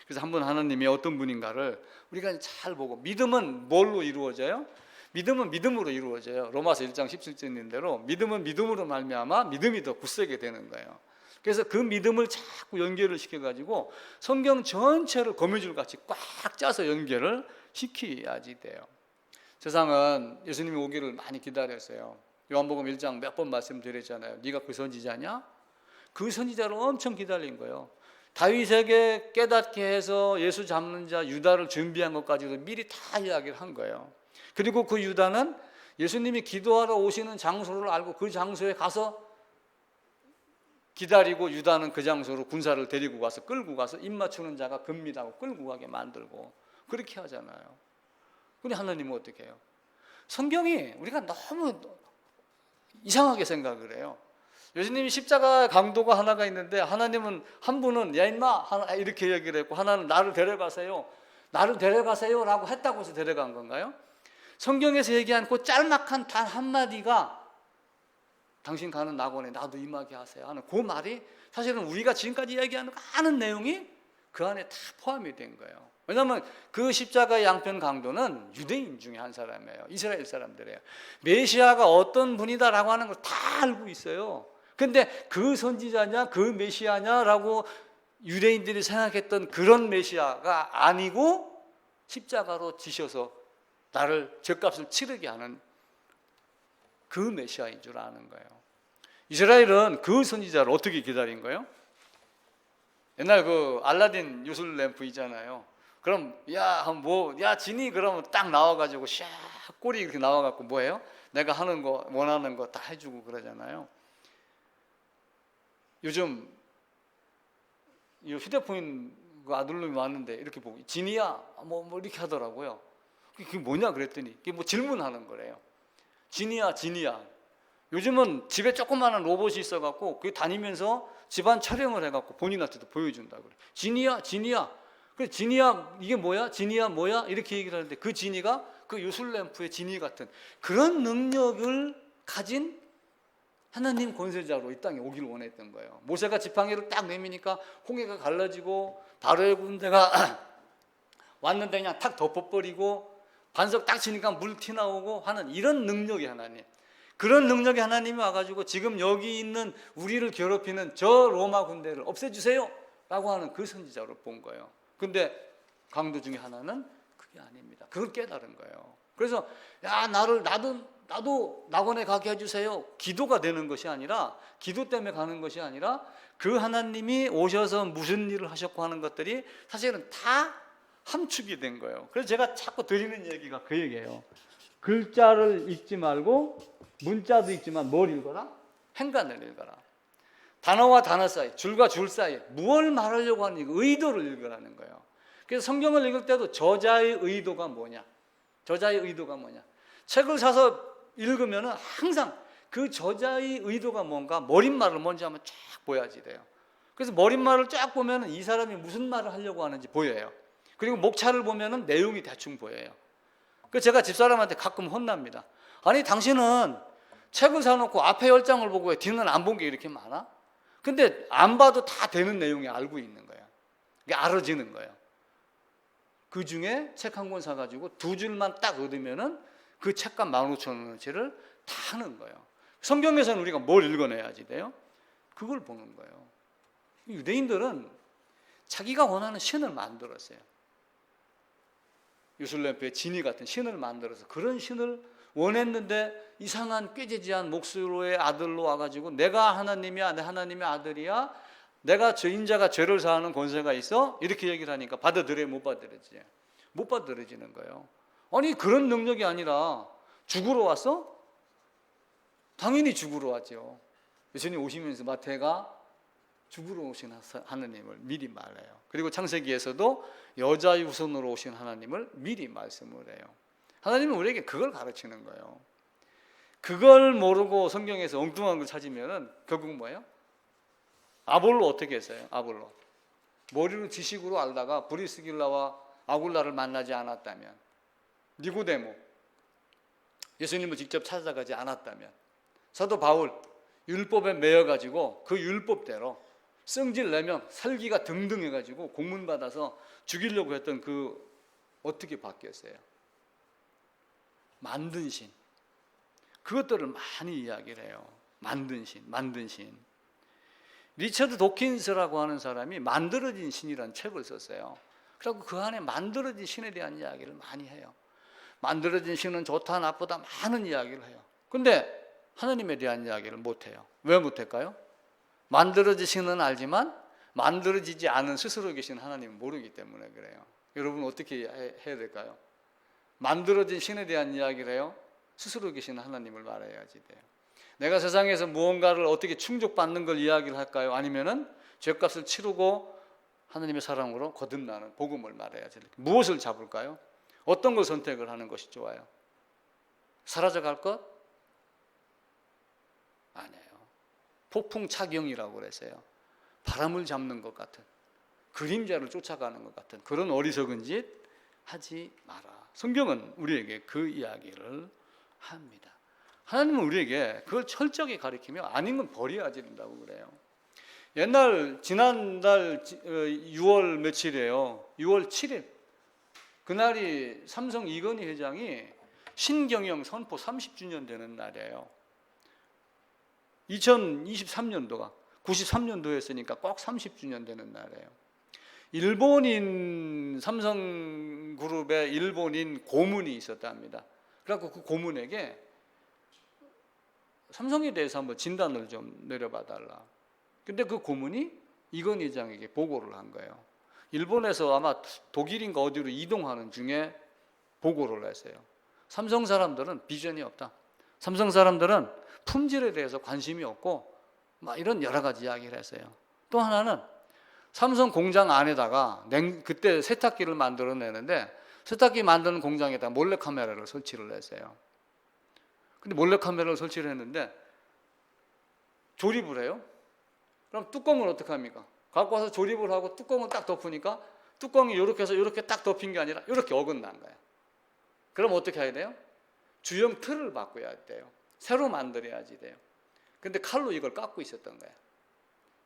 그래서 한 분 하나님이 어떤 분인가를 우리가 잘 보고, 믿음은 뭘로 이루어져요? 믿음은 믿음으로 이루어져요. 로마서 1장 17절인 대로 믿음은 믿음으로 말미암아 믿음이 더 굳세게 되는 거예요. 그래서 그 믿음을 자꾸 연결을 시켜가지고 성경 전체를 거미줄 같이 꽉 짜서 연결을 시켜야지 돼요. 세상은 예수님이 오기를 많이 기다렸어요. 요한복음 1장 몇 번 말씀드렸잖아요. 네가 그 선지자냐? 그 선지자를 엄청 기다린 거예요. 다윗에게 깨닫게 해서 예수 잡는 자 유다를 준비한 것까지도 미리 다 이야기를 한 거예요. 그리고 그 유다는 예수님이 기도하러 오시는 장소를 알고 그 장소에 가서 기다리고, 유다는 그 장소로 군사를 데리고 가서 끌고 가서 입 맞추는 자가 금미라고 끌고 가게 만들고 그렇게 하잖아요. 근데 하나님은 어떻게 해요? 성경이 우리가 너무 이상하게 생각을 해요. 예수님이 십자가 강도가 하나가 있는데 하나님은 한 분은 야 임마 이렇게 얘기를 했고, 하나는 나를 데려가세요 라고 했다고 해서 데려간 건가요? 성경에서 얘기한 그 짤막한 단 한마디가 당신 가는 낙원에 나도 임하게 하세요 하는 그 말이 사실은 우리가 지금까지 이야기하는 많은 내용이 그 안에 다 포함이 된 거예요. 왜냐하면 그 십자가의 양편 강도는 유대인 중에 한 사람이에요. 이스라엘 사람들이에요. 메시아가 어떤 분이다라고 하는 걸 다 알고 있어요. 근데 그 선지자냐 그 메시아냐라고 유대인들이 생각했던 그런 메시아가 아니고 십자가로 지셔서 나를 죗값을 치르게 하는 그 메시아인 줄 아는 거예요. 이스라엘은 그 선지자를 어떻게 기다린 거예요? 옛날 그 알라딘 요술 램프 있잖아요. 그럼 야 진이 그러면 딱 나와가지고 샥 꼬리 이렇게 나와갖고 뭐예요? 내가 하는 거 원하는 거 다 해주고 그러잖아요. 요즘 이 휴대폰 그 아들놈이 왔는데 이렇게 보고 진이야 뭐 이렇게 하더라고요. 그게 뭐냐 그랬더니 그게 뭐 질문하는 거래요. 진이야. 요즘은 집에 조그마한 로봇이 있어갖고 그게 다니면서 집안 촬영을 해갖고 본인한테도 보여준다 그래. 진이야. 그래 진이야 이게 뭐야? 진이야 뭐야? 이렇게 얘기를 하는데 그 진이가 그 요술램프의 진이 같은 그런 능력을 가진 하나님 권세자로 이 땅에 오기를 원했던 거예요. 모세가 지팡이를 딱 내미니까 홍해가 갈라지고 바로의 군대가 왔는데 그냥 탁 덮어버리고 반석 딱 치니까 물 튀나오고 하는 이런 능력이 하나님. 그런 능력의 하나님이 와가지고 지금 여기 있는 우리를 괴롭히는 저 로마 군대를 없애주세요 라고 하는 그 선지자로 본 거예요. 근데 강도 중에 하나는 그게 아닙니다. 그걸 깨달은 거예요. 그래서 야 나도 낙원에 가게 해주세요. 기도가 되는 것이 아니라, 기도 때문에 가는 것이 아니라 그 하나님이 오셔서 무슨 일을 하셨고 하는 것들이 사실은 다 함축이 된 거예요. 그래서 제가 자꾸 드리는 얘기가 그 얘기예요. 글자를 읽지 말고 문자도 읽지만 뭘 읽어라? 행간을 읽어라. 단어와 단어 사이, 줄과 줄 사이 무엇을 말하려고 하는 의도를 읽으라는 거예요. 그래서 성경을 읽을 때도 저자의 의도가 뭐냐? 저자의 의도가 뭐냐? 책을 사서 읽으면 항상 그 저자의 의도가 뭔가 머릿말을 먼저 한번 쫙 보야지 돼요. 그래서 머릿말을 쫙 보면 이 사람이 무슨 말을 하려고 하는지 보여요. 그리고 목차를 보면 내용이 대충 보여요. 그래서 제가 집사람한테 가끔 혼납니다. 아니 당신은 책을 사놓고 앞에 10장을 보고 왜 뒤는 안 본 게 이렇게 많아? 근데 안 봐도 다 되는 내용이 알고 있는 거예요. 이게 알아지는 거예요. 그 중에 책 한 권 사가지고 2줄만 딱 얻으면은 그 책값 15,000원어치를 다 하는 거예요. 성경에서는 우리가 뭘 읽어내야지 돼요? 그걸 보는 거예요. 유대인들은 자기가 원하는 신을 만들었어요. 유슬렘프의 진이 같은 신을 만들어서 그런 신을 원했는데 이상한 꾀지지한 목수로의 아들로 와가지고 내가 하나님이야, 내 하나님의 아들이야, 내가 인자가 죄를 사하는 권세가 있어? 이렇게 얘기를 하니까 받아들여요, 못 받아들여지? 못 받아들여지는 거예요. 아니 그런 능력이 아니라 죽으러 왔어? 당연히 죽으러 왔죠. 예수님 오시면서 마태가 죽으러 오신 하나님을 미리 말해요. 그리고 창세기에서도 여자의 후손으로 오신 하나님을 미리 말씀을 해요. 하나님은 우리에게 그걸 가르치는 거예요. 그걸 모르고 성경에서 엉뚱한 걸 찾으면 결국 뭐예요? 아볼로 어떻게 했어요? 아볼로 머리로 지식으로 알다가 브리스길라와 아굴라를 만나지 않았다면, 니고데모 예수님을 직접 찾아가지 않았다면, 사도 바울 율법에 매여가지고 그 율법대로 성질 내면 살기가 등등해가지고 공문 받아서 죽이려고 했던 그 어떻게 바뀌었어요? 만든 신, 그것들을 많이 이야기를 해요. 만든 신. 리처드 도킨스라고 하는 사람이 만들어진 신이라는 책을 썼어요. 그리고 그 안에 만들어진 신에 대한 이야기를 많이 해요. 만들어진 신은 좋다 나쁘다 많은 이야기를 해요. 근데 하나님에 대한 이야기를 못해요. 왜 못할까요? 만들어진 신은 알지만 만들어지지 않은 스스로 계신 하나님은 모르기 때문에 그래요. 여러분 어떻게 해야 될까요? 만들어진 신에 대한 이야기를 해요. 스스로 계신 하나님을 말해야지 돼요. 내가 세상에서 무언가를 어떻게 충족받는 걸 이야기를 할까요? 아니면은 죄값을 치르고 하나님의 사랑으로 거듭나는 복음을 말해야지. 무엇을 잡을까요? 어떤 걸 선택을 하는 것이 좋아요? 사라져갈 것? 아니에요. 폭풍차경이라고 그랬어요. 바람을 잡는 것 같은, 그림자를 쫓아가는 것 같은 그런 어리석은 짓 하지 마라. 성경은 우리에게 그 이야기를 합니다. 하나님은 우리에게 그걸 철저하게 가르치며 아닌 건 버려야 된다고 그래요. 지난달 6월 며칠이에요. 6월 7일 그날이 삼성 이건희 회장이 신경영 선포 30주년 되는 날이에요. 2023년도가 93년도였으니까 꼭 30주년 되는 날이에요. 일본인 삼성그룹의 일본인 고문이 있었답니다. 그래서 그 고문에게 삼성에 대해서 한번 진단을 좀 내려봐 달라. 근데 그 고문이 이건희 회장에게 보고를 한 거예요. 일본에서 아마 독일인가 어디로 이동하는 중에 보고를 했어요. 삼성 사람들은 비전이 없다. 삼성 사람들은 품질에 대해서 관심이 없고 막 이런 여러 가지 이야기를 했어요. 또 하나는 삼성 공장 안에다가 그때 세탁기를 만들어내는데 세탁기 만드는 공장에다 몰래카메라를 설치를 했어요. 근데 몰래카메라를 설치를 했는데 조립을 해요. 그럼 뚜껑을 어떻게 합니까? 갖고 와서 조립을 하고 뚜껑을 딱 덮으니까 뚜껑이 이렇게 해서 이렇게 딱 덮인 게 아니라 이렇게 어긋난 거예요. 그럼 어떻게 해야 돼요? 주형 틀을 바꿔야 돼요. 새로 만들어야지 돼요. 근데 칼로 이걸 깎고 있었던 거예요.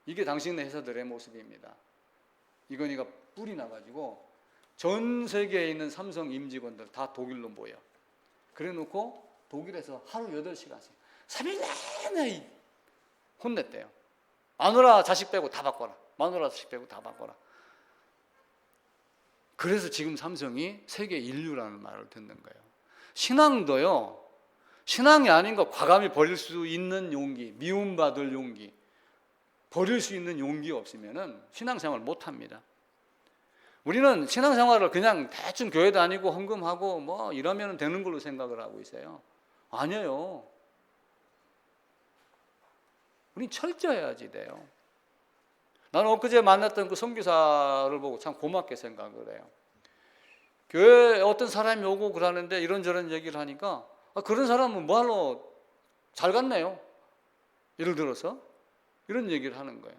이게 당신네 회사들의 모습입니다. 이건희가 뿔이 나가지고 전 세계에 있는 삼성 임직원들 다 독일로 모여. 그래 놓고 독일에서 하루 8시간씩 3일 내내 혼냈대요. 마누라 자식 빼고 다 바꿔라. 마누라 자식 빼고 다 바꿔라. 그래서 지금 삼성이 세계 인류라는 말을 듣는 거예요. 신앙도요, 신앙이 아닌 거 과감히 버릴 수 있는 용기, 미움받을 용기, 버릴 수 있는 용기가 없으면은 신앙생활 못 합니다. 우리는 신앙생활을 그냥 대충 교회 다니고 헌금하고 뭐 이러면 되는 걸로 생각을 하고 있어요. 아니에요. 우린 철저해야지 돼요. 나는 엊그제 만났던 그 선교사를 보고 참 고맙게 생각을 해요. 교회에 어떤 사람이 오고 그러는데 이런저런 얘기를 하니까 그런 사람은 뭐하러 잘 갔네요. 예를 들어서 이런 얘기를 하는 거예요.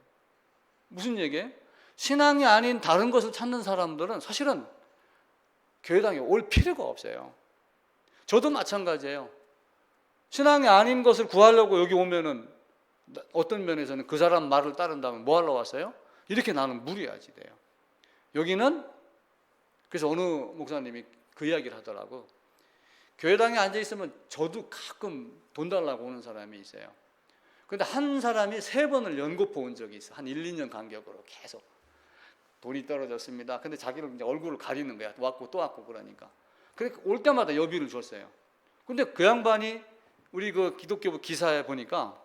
무슨 얘기예요? 신앙이 아닌 다른 것을 찾는 사람들은 사실은 교회당에 올 필요가 없어요. 저도 마찬가지예요. 신앙이 아닌 것을 구하려고 여기 오면은 어떤 면에서는 그 사람 말을 따른다면 뭐 하러 왔어요? 이렇게 나는 무리하지 돼요. 여기는 그래서 어느 목사님이 그 이야기를 하더라고. 교회당에 앉아 있으면 저도 가끔 돈 달라고 오는 사람이 있어요. 근데 한 사람이 3번을 연거푸 온 적이 있어. 한 1, 2년 간격으로 계속. 돈이 떨어졌습니다. 근데 자기를 이제 얼굴을 가리는 거야. 왔고 또 왔고 그러니까. 그러니까 올 때마다 여비를 줬어요. 근데 그 양반이 우리 그 기독교부 기사에 보니까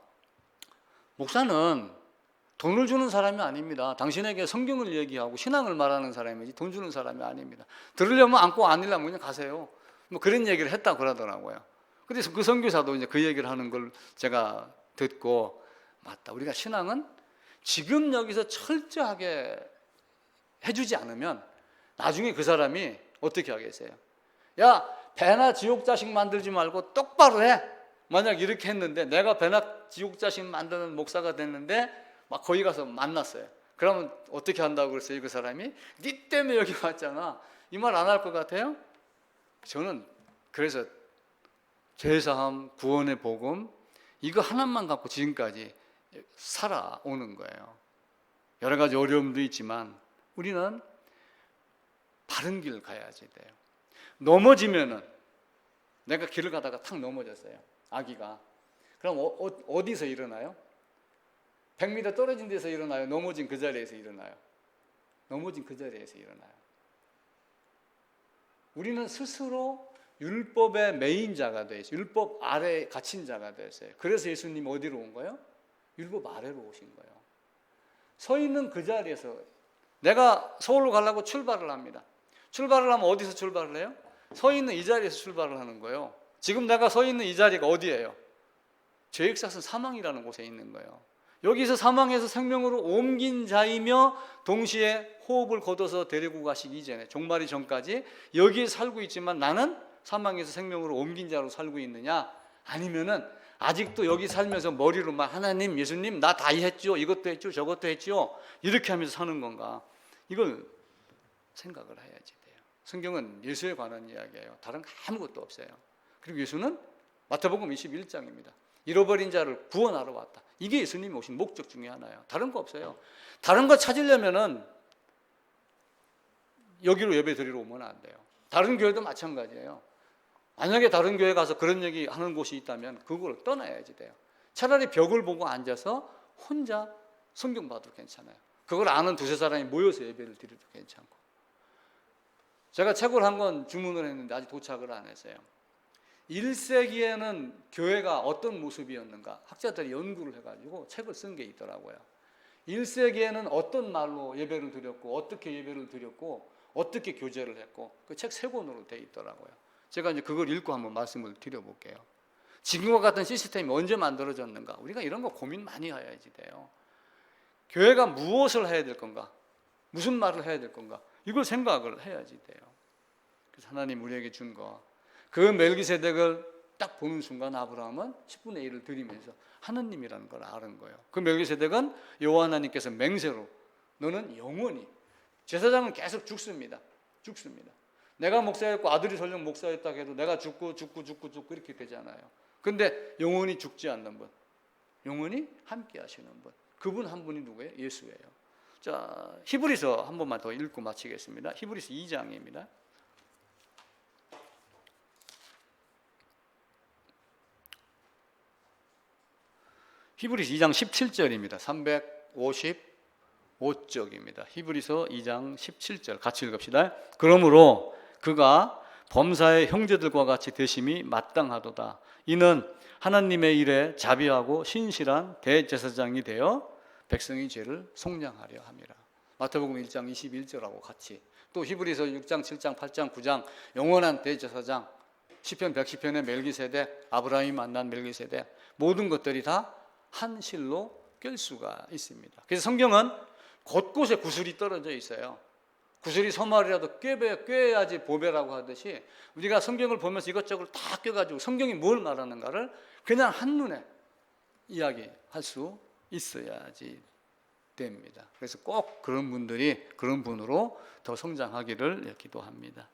목사는 돈을 주는 사람이 아닙니다. 당신에게 성경을 얘기하고 신앙을 말하는 사람이지 돈 주는 사람이 아닙니다. 들으려면 앉고 아니려면 그냥 가세요. 뭐 그런 얘기를 했다고 그러더라고요. 그래서 그 선교사도 이제 그 얘기를 하는 걸 제가 듣고 맞다. 우리가 신앙은 지금 여기서 철저하게 해주지 않으면 나중에 그 사람이 어떻게 하겠어요? 야, 배나 지옥 자식 만들지 말고 똑바로 해. 만약 이렇게 했는데 내가 배나 지옥 자식 만드는 목사가 됐는데 막 거기 가서 만났어요. 그러면 어떻게 한다고 그랬어요? 그 사람이 네 때문에 여기 왔잖아. 이 말 안 할 것 같아요? 저는 그래서 죄사함, 구원의 복음 이거 하나만 갖고 지금까지 살아오는 거예요. 여러 가지 어려움도 있지만 우리는 바른 길을 가야지 돼요. 넘어지면은 내가 길을 가다가 탁 넘어졌어요. 아기가. 그럼 어디서 일어나요? 100m 떨어진 데서 일어나요? 넘어진 그 자리에서 일어나요? 넘어진 그 자리에서 일어나요. 우리는 스스로 율법의 메인자가 돼 있어요. 율법 아래에 갇힌 자가 됐어요. 그래서 예수님 어디로 온 거예요? 율법 아래로 오신 거예요. 서 있는 그 자리에서 내가 서울로 가려고 출발을 합니다. 출발을 하면 어디서 출발을 해요? 서 있는 이 자리에서 출발을 하는 거예요. 지금 내가 서 있는 이 자리가 어디예요? 죄익사슬 사망이라는 곳에 있는 거예요. 여기서 사망에서 생명으로 옮긴 자이며 동시에 호흡을 걷어서 데리고 가시기 이전에 종말이 전까지 여기에 살고 있지만 나는 사망에서 생명으로 옮긴 자로 살고 있느냐? 아니면은 아직도 여기 살면서 머리로 막 하나님, 예수님 나 다 했죠. 이것도 했죠. 저것도 했죠. 이렇게 하면서 사는 건가? 이걸 생각을 해야지 돼요. 성경은 예수에 관한 이야기예요. 다른 거 아무것도 없어요. 그리고 예수는 마태복음 21장입니다. 잃어버린 자를 구원하러 왔다. 이게 예수님이 오신 목적 중에 하나예요. 다른 거 없어요. 다른 거 찾으려면은 여기로 예배 드리러 오면 안 돼요. 다른 교회도 마찬가지예요. 만약에 다른 교회 가서 그런 얘기 하는 곳이 있다면 그걸 떠나야지 돼요. 차라리 벽을 보고 앉아서 혼자 성경 봐도 괜찮아요. 그걸 아는 두세 사람이 모여서 예배를 드려도 괜찮고. 제가 책을 한 권 주문을 했는데 아직 도착을 안 했어요. 1세기에는 교회가 어떤 모습이었는가 학자들이 연구를 해가지고 책을 쓴 게 있더라고요. 1세기에는 어떤 말로 예배를 드렸고 어떻게 예배를 드렸고 어떻게 교제를 했고 그 책 3권으로 돼 있더라고요. 제가 이제 그걸 읽고 한번 말씀을 드려볼게요. 지금과 같은 시스템이 언제 만들어졌는가? 우리가 이런 거 고민 많이 해야지 돼요. 교회가 무엇을 해야 될 건가? 무슨 말을 해야 될 건가? 이걸 생각을 해야지 돼요. 그래서 하나님 우리에게 준 거. 그 멜기세덱을 딱 보는 순간 아브라함은 10분의 1을 드리면서 하느님이라는 걸 아는 거예요. 그 멜기세덱은 여호와 하나님께서 맹세로 너는 영원히 제사장은 계속 죽습니다. 내가 목사였고 아들이 설령 목사였다고 해도 내가 죽고 이렇게 되잖아요. 근데 영원히 죽지 않는 분, 영원히 함께 하시는 분. 그분 한 분이 누구예요? 예수예요. 자, 히브리서 한 번만 더 읽고 마치겠습니다. 히브리서 2장입니다. 히브리서 2장 17절입니다. 355쪽입니다. 히브리서 2장 17절 같이 읽읍시다. 그러므로 그가 범사의 형제들과 같이 되심이 마땅하도다. 이는 하나님의 일에 자비하고 신실한 대제사장이 되어 백성의 죄를 속량하려 함이라. 마태복음 1장 21절하고 같이, 또 히브리서 6장 7장 8장 9장 영원한 대제사장, 시편 110편의 멜기세덱, 아브라함이 만난 멜기세덱, 모든 것들이 다 한 실로 낄 수가 있습니다. 그래서 성경은 곳곳에 구슬이 떨어져 있어요. 구슬이 서말이라도 꿰야지 보배라고 하듯이 우리가 성경을 보면서 이것저것 다 껴가지고 성경이 뭘 말하는가를 그냥 한눈에 이야기할 수 있어야지 됩니다. 그래서 꼭 그런 분들이 그런 분으로 더 성장하기를 기도합니다.